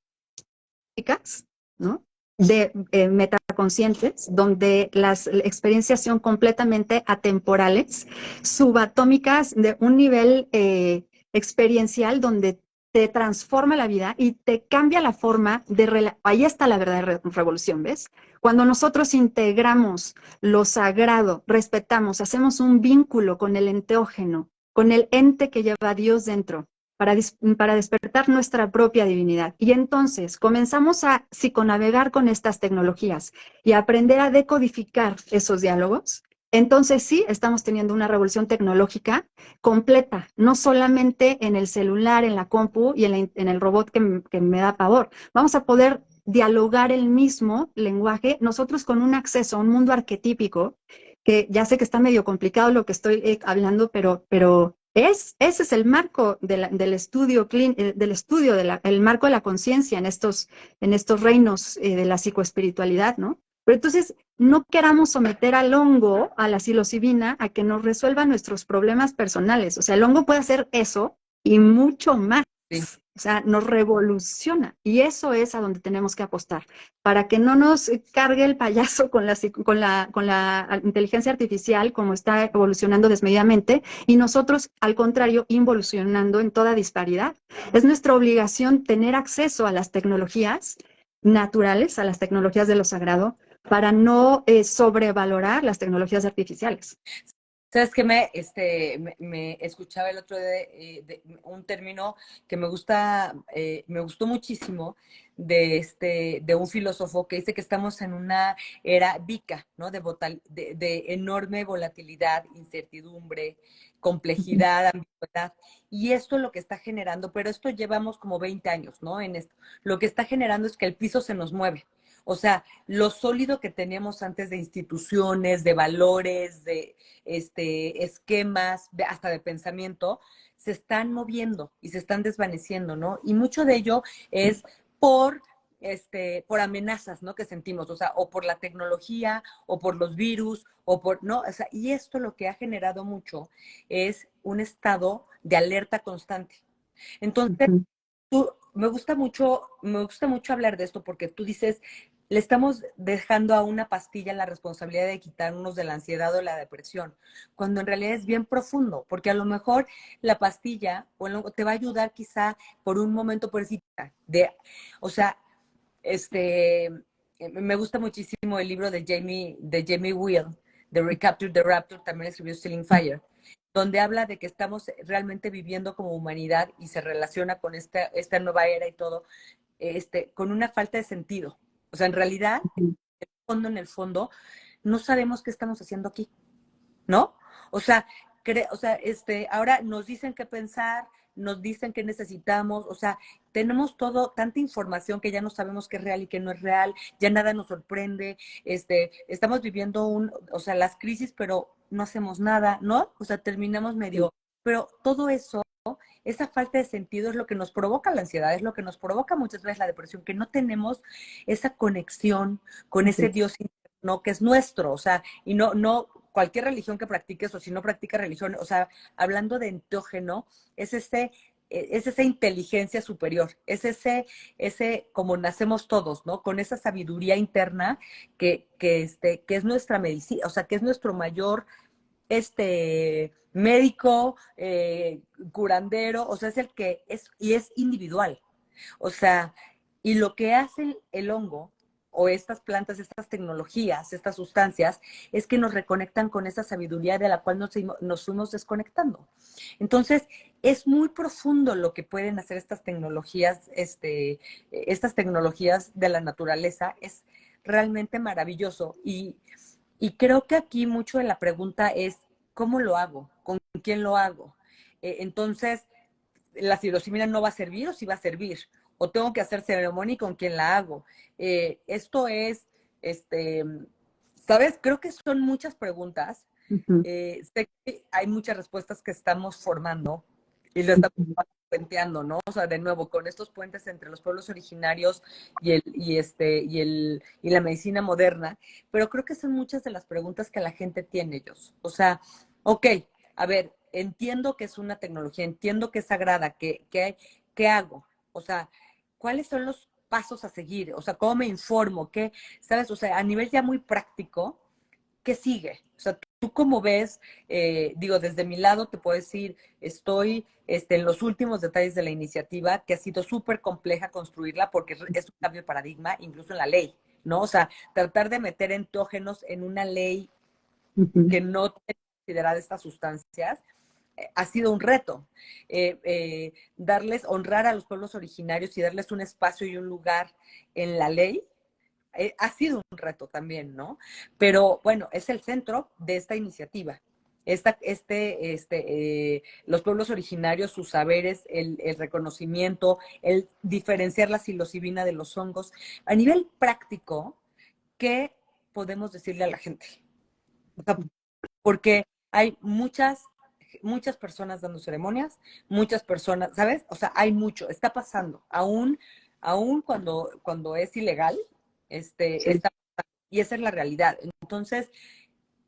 ¿no? De metaconscientes, donde las experiencias son completamente atemporales, subatómicas de un nivel experiencial donde te transforma la vida y te cambia la forma de... Ahí está la verdadera revolución, ¿ves? Cuando nosotros integramos lo sagrado, respetamos, hacemos un vínculo con el enteógeno, con el ente que lleva a Dios dentro, para despertar nuestra propia divinidad. Y entonces comenzamos a psiconavegar con estas tecnologías y a aprender a decodificar esos diálogos. Entonces sí, estamos teniendo una revolución tecnológica completa, no solamente en el celular, en la compu y en el robot que me da pavor. Vamos a poder dialogar el mismo lenguaje, nosotros con un acceso a un mundo arquetípico, que ya sé que está medio complicado lo que estoy hablando, pero ese es el marco del estudio, el marco de la conciencia en estos reinos de la psicoespiritualidad, ¿no? Pero entonces, no queramos someter al hongo, a la psilocibina, a que nos resuelva nuestros problemas personales. O sea, el hongo puede hacer eso y mucho más. sí. O sea, nos revoluciona. Y eso es a donde tenemos que apostar, para que no nos cargue el payaso con la inteligencia artificial, como está evolucionando desmedidamente, y nosotros, al contrario, involucionando en toda disparidad. Es nuestra obligación tener acceso a las tecnologías naturales, a las tecnologías de lo sagrado, para no sobrevalorar las tecnologías artificiales. ¿Sabes qué? Me escuchaba el otro día de un término que me gustó muchísimo de un filósofo que dice que estamos en una era VICA, ¿no? De enorme volatilidad, incertidumbre, complejidad, ambigüedad. Y esto es lo que está generando, pero esto llevamos como 20 años, ¿no? En esto. Lo que está generando es que el piso se nos mueve. O sea, lo sólido que teníamos antes de instituciones, de valores, de esquemas, hasta de pensamiento, se están moviendo y se están desvaneciendo, ¿no? Y mucho de ello es por, por amenazas, ¿no? Que sentimos, o sea, o por la tecnología, o por los virus, o por, ¿no? O sea, y esto lo que ha generado mucho es un estado de alerta constante. Entonces, me gusta mucho hablar de esto porque tú dices, le estamos dejando a una pastilla la responsabilidad de quitarnos de la ansiedad o la depresión, cuando en realidad es bien profundo, porque a lo mejor la pastilla te va a ayudar quizá por un momento por encima o sea, me gusta muchísimo el libro de Jamie Will, de Recapture the Rapture, también escribió Stealing Fire, donde habla de que estamos realmente viviendo como humanidad y se relaciona con esta nueva era y todo, con una falta de sentido. O sea, en realidad, en el fondo, no sabemos qué estamos haciendo aquí, ¿no? O sea, ahora nos dicen qué pensar, nos dicen qué necesitamos, o sea, tenemos tanta información que ya no sabemos qué es real y qué no es real, ya nada nos sorprende, estamos viviendo o sea, las crisis, pero no hacemos nada, ¿no? O sea, terminamos medio, pero todo eso, esa falta de sentido es lo que nos provoca la ansiedad, es lo que nos provoca muchas veces la depresión, que no tenemos esa conexión con ese Dios interno que es nuestro, o sea, y no cualquier religión que practiques o si no practicas religión, o sea, hablando de enteógeno, es esa inteligencia superior, ese como nacemos todos, ¿no? Con esa sabiduría interna que es nuestra medicina, o sea, que es nuestro mayor médico, curandero, o sea, es el que es, y es individual. O sea, y lo que hace el hongo o estas plantas, estas tecnologías, estas sustancias, es que nos reconectan con esa sabiduría de la cual nos fuimos desconectando. Entonces, es muy profundo lo que pueden hacer estas tecnologías de la naturaleza. Es realmente maravilloso. Y creo que aquí mucho de la pregunta es, ¿cómo lo hago? ¿Con quién lo hago? Entonces, la psilocibina no va a servir o sí va a servir. O tengo que hacer ceremonia y con quién la hago. Esto es, ¿sabes? Creo que son muchas preguntas. Sé que hay muchas respuestas que estamos formando y lo estamos puenteando, ¿no? O sea, de nuevo, con estos puentes entre los pueblos originarios y la medicina moderna, pero creo que son muchas de las preguntas que la gente tiene ellos. O sea, ok, a ver, entiendo que es una tecnología, entiendo que es sagrada, ¿qué hago? O sea, ¿cuáles son los pasos a seguir? O sea, ¿cómo me informo? ¿Qué, sabes? O sea, a nivel ya muy práctico, ¿qué sigue? O sea, tú cómo ves, digo, desde mi lado te puedo decir, estoy en los últimos detalles de la iniciativa, que ha sido súper compleja construirla porque es un cambio de paradigma, incluso en la ley, ¿no? O sea, tratar de meter entógenos en una ley que no tiene que considerar estas sustancias, ha sido un reto. Honrar a los pueblos originarios y darles un espacio y un lugar en la ley ha sido un reto también, ¿no? Pero bueno, es el centro de esta iniciativa. Los pueblos originarios, sus saberes, el reconocimiento, el diferenciar la psilocibina de los hongos. A nivel práctico, ¿qué podemos decirle a la gente? O sea, porque hay muchas personas dando ceremonias, muchas personas, ¿sabes? O sea, hay mucho, está pasando, aún cuando es ilegal, Sí. está pasando, y esa es la realidad. Entonces,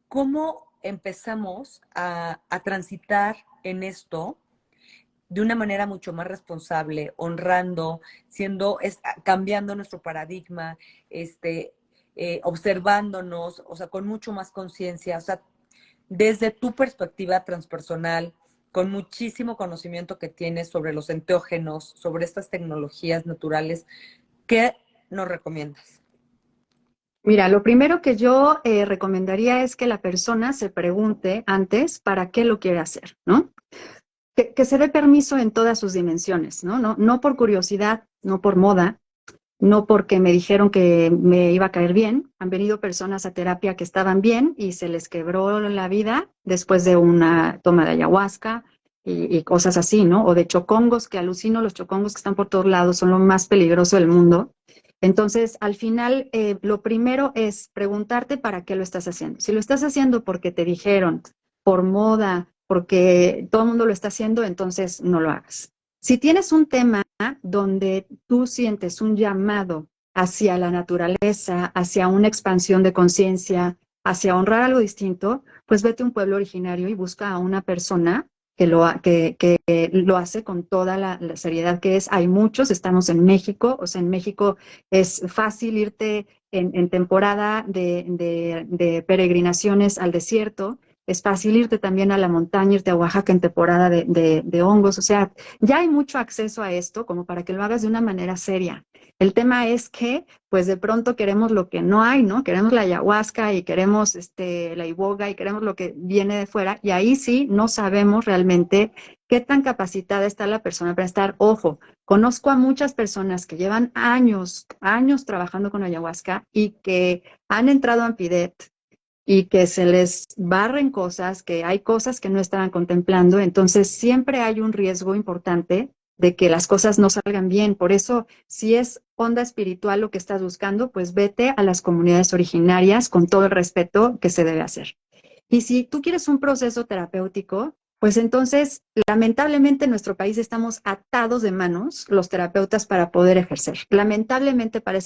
¿cómo empezamos a transitar en esto de una manera mucho más responsable, honrando, cambiando nuestro paradigma, observándonos, o sea, con mucho más conciencia, o sea, desde tu perspectiva transpersonal, con muchísimo conocimiento que tienes sobre los enteógenos, sobre estas tecnologías naturales, ¿qué nos recomiendas? Mira, lo primero que yo recomendaría es que la persona se pregunte antes para qué lo quiere hacer, ¿no? Que se dé permiso en todas sus dimensiones, ¿no? No por curiosidad, no por moda, no porque me dijeron que me iba a caer bien. Han venido personas a terapia que estaban bien y se les quebró la vida después de una toma de ayahuasca y cosas así, ¿no? O de chocongos, que alucino, los chocongos que están por todos lados son lo más peligroso del mundo. Entonces, al final, lo primero es preguntarte para qué lo estás haciendo. Si lo estás haciendo porque te dijeron, por moda, porque todo el mundo lo está haciendo, entonces no lo hagas. Si tienes un tema donde tú sientes un llamado hacia la naturaleza, hacia una expansión de conciencia, hacia honrar algo distinto, pues vete a un pueblo originario y busca a una persona que lo hace con toda la seriedad que es. Hay muchos, estamos en México, o sea, en México es fácil irte en temporada de peregrinaciones al desierto, es fácil irte también a la montaña, irte a Oaxaca en temporada de hongos, o sea, ya hay mucho acceso a esto como para que lo hagas de una manera seria. El tema es que, pues de pronto queremos lo que no hay, ¿no? Queremos la ayahuasca y queremos la iboga y queremos lo que viene de fuera, y ahí sí no sabemos realmente qué tan capacitada está la persona para estar. Ojo, conozco a muchas personas que llevan años, años trabajando con ayahuasca y que han entrado a Ampidet y que se les barren cosas, que hay cosas que no estaban contemplando, entonces siempre hay un riesgo importante de que las cosas no salgan bien. Por eso, si es onda espiritual lo que estás buscando, pues vete a las comunidades originarias con todo el respeto que se debe hacer. Y si tú quieres un proceso terapéutico, pues entonces, lamentablemente en nuestro país estamos atados de manos los terapeutas para poder ejercer. Lamentablemente para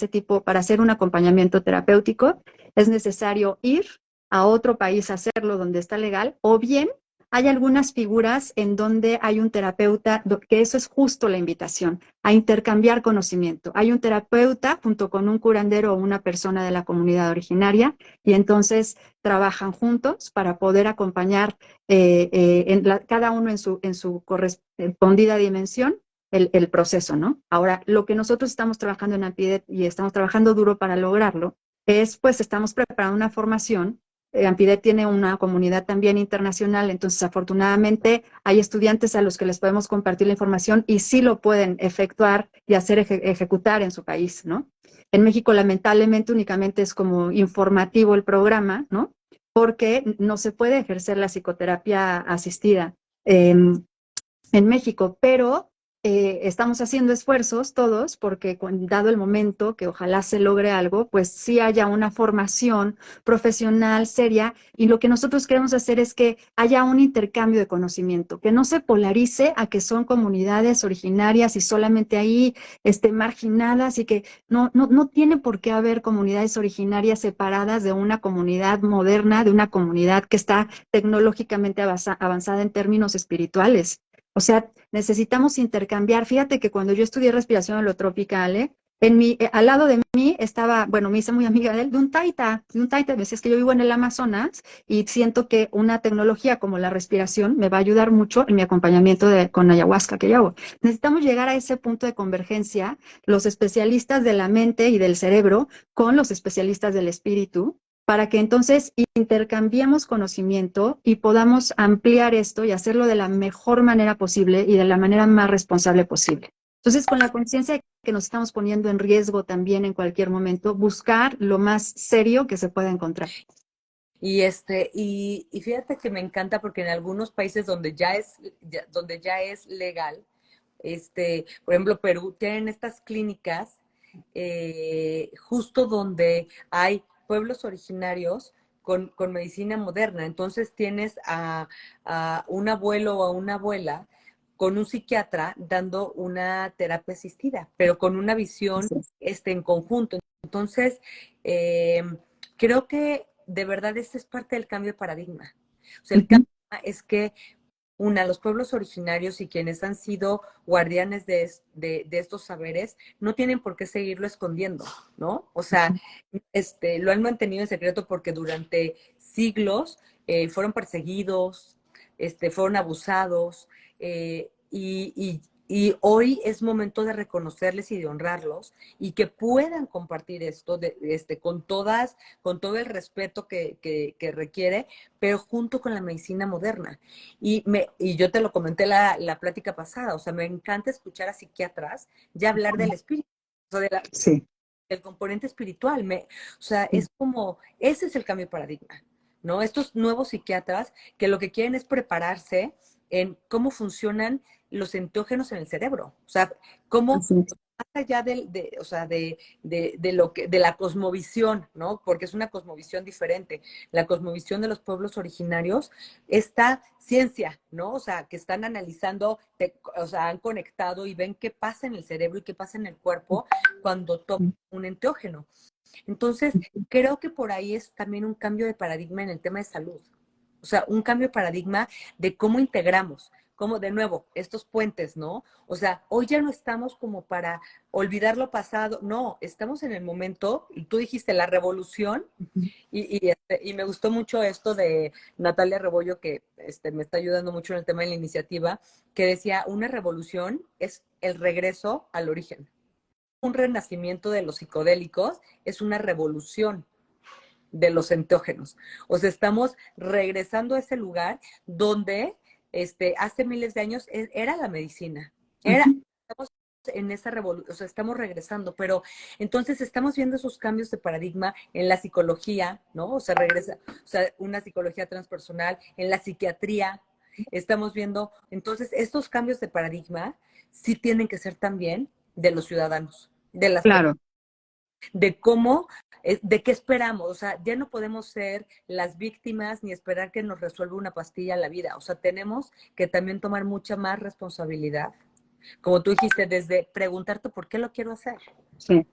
hacer un acompañamiento terapéutico, es necesario ir a otro país a hacerlo donde está legal, o bien hay algunas figuras en donde hay un terapeuta, que eso es justo la invitación, a intercambiar conocimiento. Hay un terapeuta junto con un curandero o una persona de la comunidad originaria y entonces trabajan juntos para poder acompañar cada uno en su correspondida dimensión el proceso, ¿no? Ahora, lo que nosotros estamos trabajando en Ampidet y estamos trabajando duro para lograrlo es, pues, estamos preparando una formación. Ampidet tiene una comunidad también internacional, entonces afortunadamente hay estudiantes a los que les podemos compartir la información y sí lo pueden efectuar y hacer ejecutar en su país, ¿no? En México, lamentablemente, únicamente es como informativo el programa, ¿no? Porque no se puede ejercer la psicoterapia asistida en México, pero estamos haciendo esfuerzos todos porque dado el momento que ojalá se logre algo, pues sí haya una formación profesional seria y lo que nosotros queremos hacer es que haya un intercambio de conocimiento, que no se polarice a que son comunidades originarias y solamente ahí marginadas y que no tiene por qué haber comunidades originarias separadas de una comunidad moderna, de una comunidad que está tecnológicamente avanzada en términos espirituales. O sea, necesitamos intercambiar. Fíjate que cuando yo estudié respiración holotrópica, Ale, al lado de mí estaba, bueno, me hice muy amiga de él, de un taita, me decía, es que yo vivo en el Amazonas y siento que una tecnología como la respiración me va a ayudar mucho en mi acompañamiento con ayahuasca que yo hago. Necesitamos llegar a ese punto de convergencia, los especialistas de la mente y del cerebro con los especialistas del espíritu, para que entonces intercambiemos conocimiento y podamos ampliar esto y hacerlo de la mejor manera posible y de la manera más responsable posible. Entonces, con la conciencia de que nos estamos poniendo en riesgo también en cualquier momento, buscar lo más serio que se pueda encontrar. Y fíjate que me encanta porque en algunos países donde ya es legal, por ejemplo, Perú, tienen estas clínicas justo donde hay pueblos originarios con medicina moderna. Entonces tienes a un abuelo o a una abuela con un psiquiatra dando una terapia asistida, pero con una visión en conjunto. Entonces, creo que de verdad este es parte del cambio de paradigma. O sea, el cambio es que los pueblos originarios y quienes han sido guardianes de estos saberes no tienen por qué seguirlo escondiendo, ¿no? O sea, lo han mantenido en secreto porque durante siglos fueron perseguidos, fueron abusados, y hoy es momento de reconocerles y de honrarlos y que puedan compartir esto con todo el respeto que requiere, pero junto con la medicina moderna. Y yo te lo comenté la plática pasada, o sea, me encanta escuchar a psiquiatras ya hablar del espíritu, o sea, del componente espiritual. O sea, es como, ese es el cambio de paradigma, ¿no? Estos nuevos psiquiatras que lo que quieren es prepararse en cómo funcionan los enteógenos en el cerebro. O sea, cómo, más allá o sea, de la cosmovisión, ¿no? Porque es una cosmovisión diferente. La cosmovisión de los pueblos originarios, esta ciencia, ¿no? O sea, que están analizando, o sea, han conectado y ven qué pasa en el cerebro y qué pasa en el cuerpo cuando toman un enteógeno. Entonces, creo que por ahí es también un cambio de paradigma en el tema de salud. O sea, un cambio de paradigma de cómo integramos, como de nuevo, estos puentes, ¿no? O sea, hoy ya no estamos como para olvidar lo pasado, no, estamos en el momento, y tú dijiste la revolución, y me gustó mucho esto de Natalia Rebollo, que me está ayudando mucho en el tema de la iniciativa, que decía, una revolución es el regreso al origen. Un renacimiento de los psicodélicos es una revolución de los enteógenos. O sea, estamos regresando a ese lugar donde hace miles de años era la medicina. Estamos en esa revolución, o sea, estamos regresando, pero entonces estamos viendo esos cambios de paradigma en la psicología, ¿no? O sea, o sea, una psicología transpersonal, en la psiquiatría, estamos viendo, entonces, estos cambios de paradigma sí tienen que ser también de los ciudadanos, de las Claro. de cómo, de qué esperamos. O sea, ya no podemos ser las víctimas ni esperar que nos resuelva una pastilla la vida. O sea, tenemos que también tomar mucha más responsabilidad. Como tú dijiste, desde preguntarte por qué lo quiero hacer. Sí.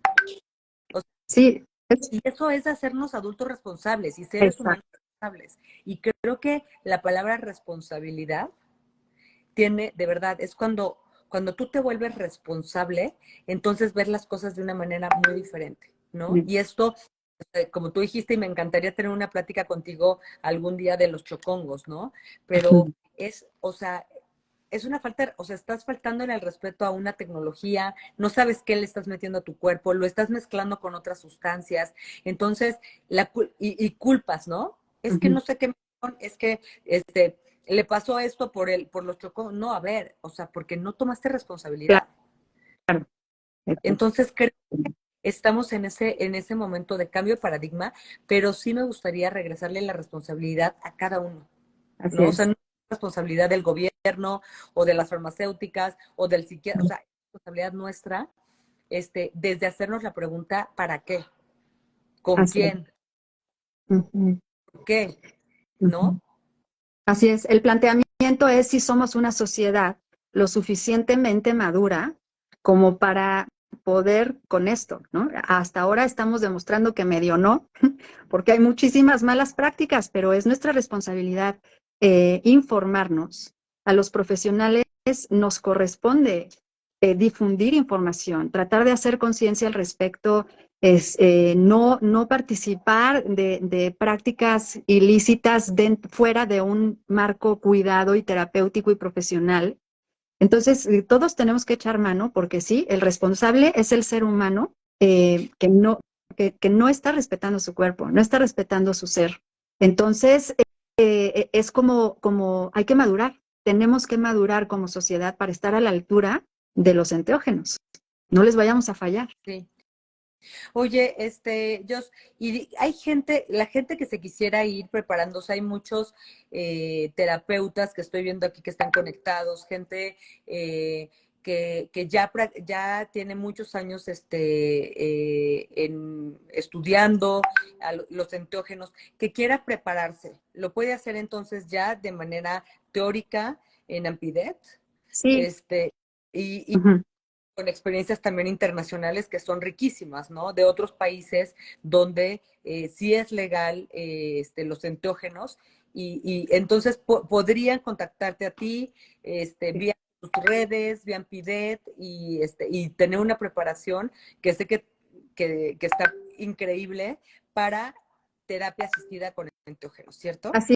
O sea, Sí. y eso es hacernos adultos responsables y seres humanos responsables. Y creo que la palabra responsabilidad tiene, de verdad, es cuando tú te vuelves responsable, entonces ves las cosas de una manera muy diferente, ¿no? Y esto, como tú dijiste, y me encantaría tener una plática contigo algún día de los chocongos, ¿no? Pero o sea, es una falta, o sea, estás faltando en el respeto a una tecnología, no sabes qué le estás metiendo a tu cuerpo, lo estás mezclando con otras sustancias, entonces, y culpas, ¿no? Es que Ujú. no sé qué, es que le pasó esto por los chocó. No, a ver, o sea, porque no tomaste responsabilidad. Claro. Entonces, creo que estamos en ese momento de cambio de paradigma, pero sí me gustaría regresarle la responsabilidad a cada uno. Así ¿No? O sea, es. no es responsabilidad del gobierno o de las farmacéuticas o del psiquiatra, o sea, es responsabilidad nuestra, desde hacernos la pregunta, ¿para qué? ¿Con Así es. quién? Ujú, ¿Por qué? ujú. ¿No? Así es. El planteamiento es si somos una sociedad lo suficientemente madura como para poder con esto, ¿no? Hasta ahora estamos demostrando que medio no, porque hay muchísimas malas prácticas, pero es nuestra responsabilidad informarnos. A los profesionales nos corresponde difundir información, tratar de hacer conciencia al respecto, es no participar de prácticas ilícitas fuera de un marco cuidado y terapéutico y profesional. Entonces, todos tenemos que echar mano porque sí, el responsable es el ser humano que no está respetando su cuerpo, no está respetando su ser. Entonces, es como hay que madurar, tenemos que madurar como sociedad para estar a la altura de los enteógenos. No les vayamos a fallar. Sí. Oye, Jos, hay gente, la gente que se quisiera ir preparándose, hay muchos terapeutas que estoy viendo aquí que están conectados, gente que ya tiene muchos años estudiando los enteógenos, que quiera prepararse. ¿Lo puede hacer entonces ya de manera teórica en Ampidet? Sí. Este, y Ujú. con experiencias también internacionales que son riquísimas, ¿no? De otros países donde sí es legal los enteógenos y entonces podrían contactarte a ti vía tus redes, vía Ampidet y tener una preparación que sé que está increíble para terapia asistida con enteógenos, ¿cierto? Así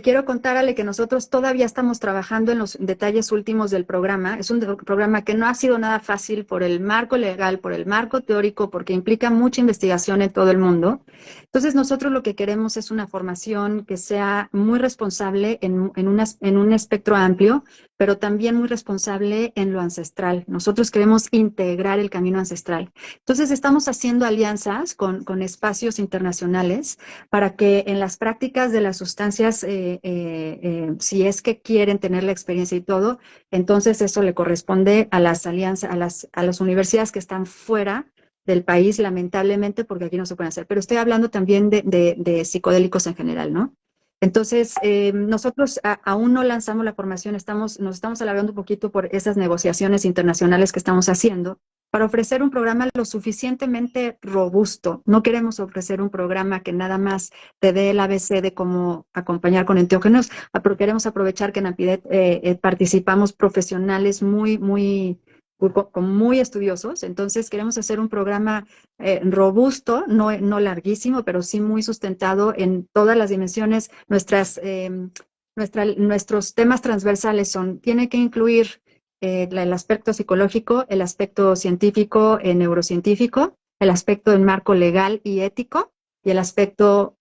quiero contar, Ale, que nosotros todavía estamos trabajando en los detalles últimos del programa. Es un programa que no ha sido nada fácil por el marco legal, por el marco teórico, porque implica mucha investigación en todo el mundo. Entonces, nosotros lo que queremos es una formación que sea muy responsable en un espectro amplio, pero también muy responsable en lo ancestral. Nosotros queremos integrar el camino ancestral. Entonces, estamos haciendo alianzas con espacios internacionales para que en las prácticas de las sustancias, si es que quieren tener la experiencia y todo, entonces eso le corresponde a las alianzas, a las universidades que están fuera del país, lamentablemente, porque aquí no se pueden hacer. Pero estoy hablando también de psicodélicos en general, ¿no? Entonces, nosotros aún no lanzamos la formación, nos estamos alargando un poquito por esas negociaciones internacionales que estamos haciendo para ofrecer un programa lo suficientemente robusto. No queremos ofrecer un programa que nada más te dé el ABC de cómo acompañar con enteógenos, pero queremos aprovechar que en Ampidet participamos profesionales muy estudiosos, entonces queremos hacer un programa robusto, no larguísimo, pero sí muy sustentado en todas las dimensiones. Nuestros temas transversales tiene que incluir el aspecto psicológico, el aspecto científico, neurocientífico, el aspecto del marco legal y ético, y el aspecto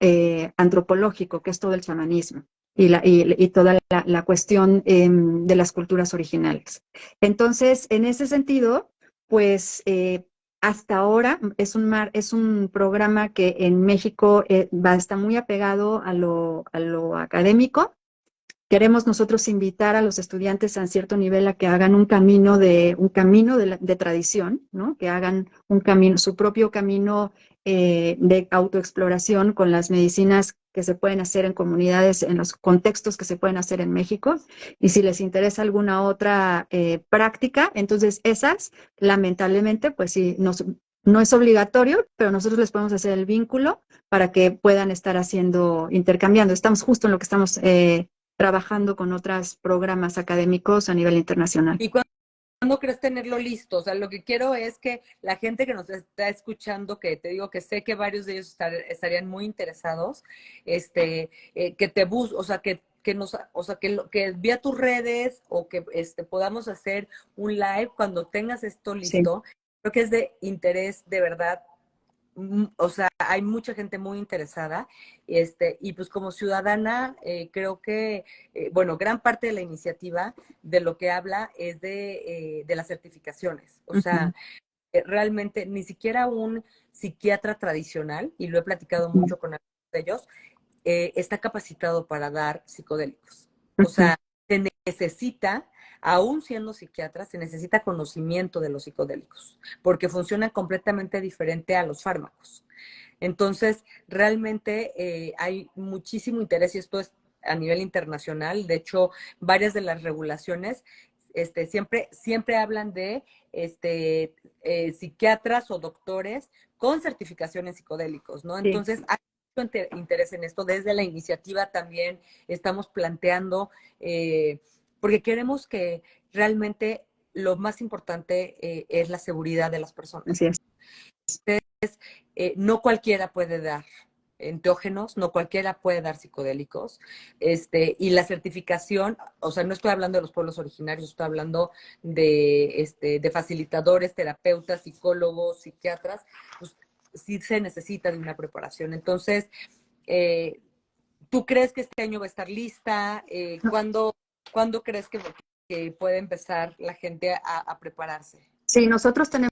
antropológico, que es todo el chamanismo y toda la cuestión de las culturas originales. Entonces, en ese sentido, pues hasta ahora es un programa que en México está muy apegado a lo académico. Queremos nosotros invitar a los estudiantes a cierto nivel a que hagan un camino de tradición, ¿no? Que hagan un camino, su propio camino de autoexploración con las medicinas que se pueden hacer en comunidades, en los contextos que se pueden hacer en México. Y si les interesa alguna otra práctica, entonces esas, lamentablemente, pues sí, no es obligatorio, pero nosotros les podemos hacer el vínculo para que puedan estar intercambiando. Estamos justo en lo que estamos trabajando con otros programas académicos a nivel internacional. ¿Y cuándo crees tenerlo listo? O sea, lo que quiero es que la gente que nos está escuchando, que te digo que sé que varios de ellos estarían muy interesados, que te o sea, o sea, que vía tus redes o que podamos hacer un live cuando tengas esto Sí, listo. Creo que es de interés de verdad. O sea, hay mucha gente muy interesada, y pues como ciudadana, creo que, bueno, gran parte de la iniciativa de lo que habla es de las certificaciones. O ujú, sea, realmente ni siquiera un psiquiatra tradicional, y lo he platicado ujú, mucho con algunos de ellos, está capacitado para dar psicodélicos. O ujú. sea, se necesita, aún siendo psiquiatra, se necesita conocimiento de los psicodélicos, porque funcionan completamente diferente a los fármacos. Entonces, realmente hay muchísimo interés y esto es a nivel internacional. De hecho, varias de las regulaciones siempre hablan de psiquiatras o doctores con certificación en psicodélicos, ¿no? Sí, Entonces, hay mucho interés en esto. Desde la iniciativa también estamos planteando, porque queremos que realmente lo más importante es la seguridad de las así personas. es. No cualquiera puede dar enteógenos, no cualquiera puede dar psicodélicos, y la certificación, o sea, no estoy hablando de los pueblos originarios, estoy hablando de facilitadores, terapeutas, psicólogos, psiquiatras, pues sí se necesita de una preparación. Entonces, eh, ¿tú crees que este año va a estar lista? ¿Cuándo crees que puede empezar la gente a prepararse? Sí, nosotros tenemos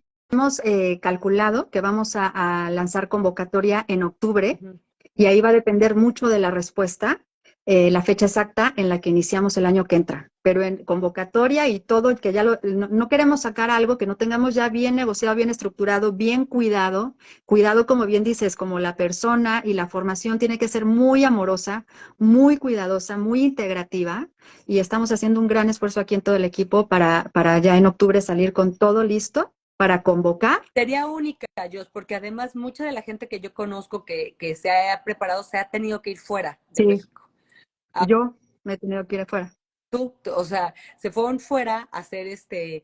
calculado que vamos a lanzar convocatoria en octubre Ujú. y ahí va a depender mucho de la respuesta, la fecha exacta en la que iniciamos el año que entra. Pero en convocatoria y todo, que ya no queremos sacar algo que no tengamos ya bien negociado, bien estructurado, bien cuidado. Cuidado, como bien dices, como la persona y la formación tiene que ser muy amorosa, muy cuidadosa, muy integrativa. Y estamos haciendo un gran esfuerzo aquí en todo el equipo para ya en octubre salir con todo listo para convocar. Sería única, Jos, porque además mucha de la gente que yo conozco que se ha preparado se ha tenido que ir fuera de Sí, México. Ah, yo me he tenido que ir afuera. o sea, se fueron fuera a hacer estas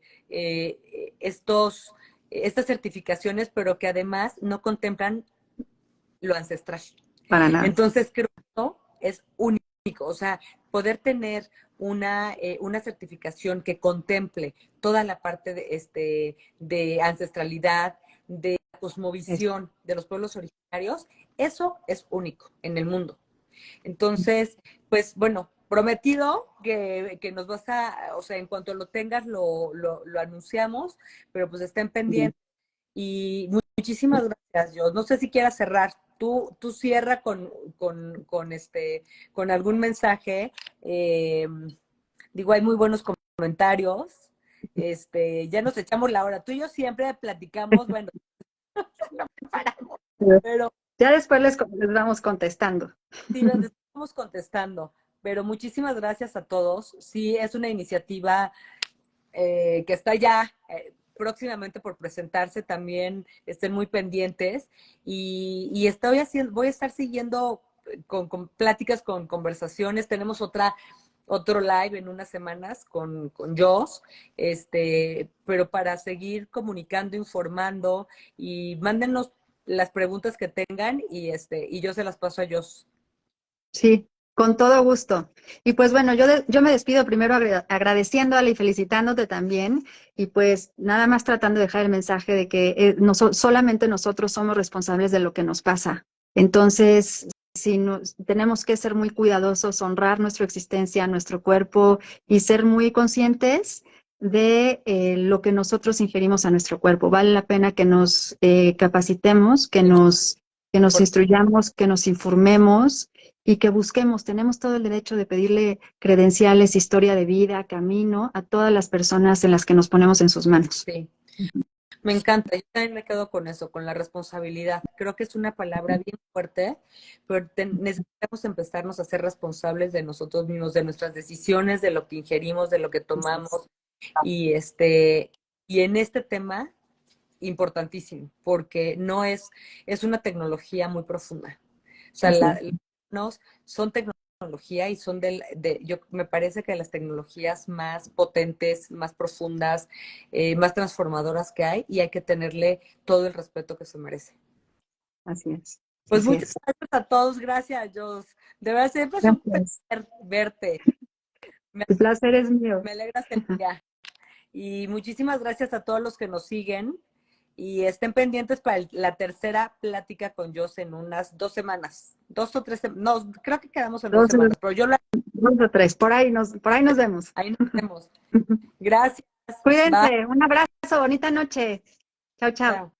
certificaciones, pero que además no contemplan lo ancestral. Para nada. Entonces creo que esto es único, o sea, poder tener una certificación que contemple toda la parte de ancestralidad, de Es- cosmovisión de los pueblos originarios, eso es único en el mundo. Entonces, pues bueno, prometido que nos vas o sea, en cuanto lo tengas, lo anunciamos, pero pues estén Bien. pendientes. Y muchísimas gracias, yo. No sé si quieras cerrar. Tú cierra con algún mensaje. Eh, Digo, hay muy buenos comentarios. Ya nos echamos la hora. Tú y yo siempre platicamos, bueno, no paramos, pero Ya después les vamos contestando. sí, les estamos contestando. Pero muchísimas gracias a todos. Sí, es una iniciativa que está ya próximamente por presentarse, también estén muy pendientes y voy a estar siguiendo con pláticas, con conversaciones. Tenemos otro live en unas semanas con Joss, pero para seguir comunicando, informando y mándenos las preguntas que tengan y yo se las paso a Joss. Sí, con todo gusto. Y pues bueno, yo me despido primero agradeciéndole y felicitándote también. Y pues nada más tratando de dejar el mensaje de que solamente nosotros somos responsables de lo que nos pasa. Entonces, tenemos que ser muy cuidadosos, honrar nuestra existencia, nuestro cuerpo y ser muy conscientes de lo que nosotros ingerimos a nuestro cuerpo. Vale la pena que nos capacitemos, que nos instruyamos, que nos informemos y que busquemos. Tenemos todo el derecho de pedirle credenciales, historia de vida, camino a todas las personas en las que nos ponemos en sus manos. Sí. Me encanta, yo también me quedo con eso, con la responsabilidad. Creo que es una palabra bien fuerte, pero necesitamos empezarnos a ser responsables de nosotros mismos, de nuestras decisiones, de lo que ingerimos, de lo que Así es. tomamos. Y y en este tema, importantísimo, porque es una tecnología muy profunda. O sea, Así es. los son tecnología y son yo me parece que las tecnologías más potentes, más profundas, más transformadoras que hay y hay que tenerle todo el respeto que se merece. Así es. Pues Así muchas es. gracias a todos, gracias, Jos. De verdad, siempre es un Gracias. placer verte. Me, El placer es mío. me alegras el día. Y muchísimas gracias a todos los que nos siguen. Y estén pendientes para la tercera plática con Jos en unas 2 semanas. 2 o 3 semanas. No, creo que quedamos en 2 semanas, pero yo Dos o tres, por ahí nos vemos. ahí nos vemos. Gracias. Bye. Cuídense, un abrazo, bonita noche. Chao, chao. Chao.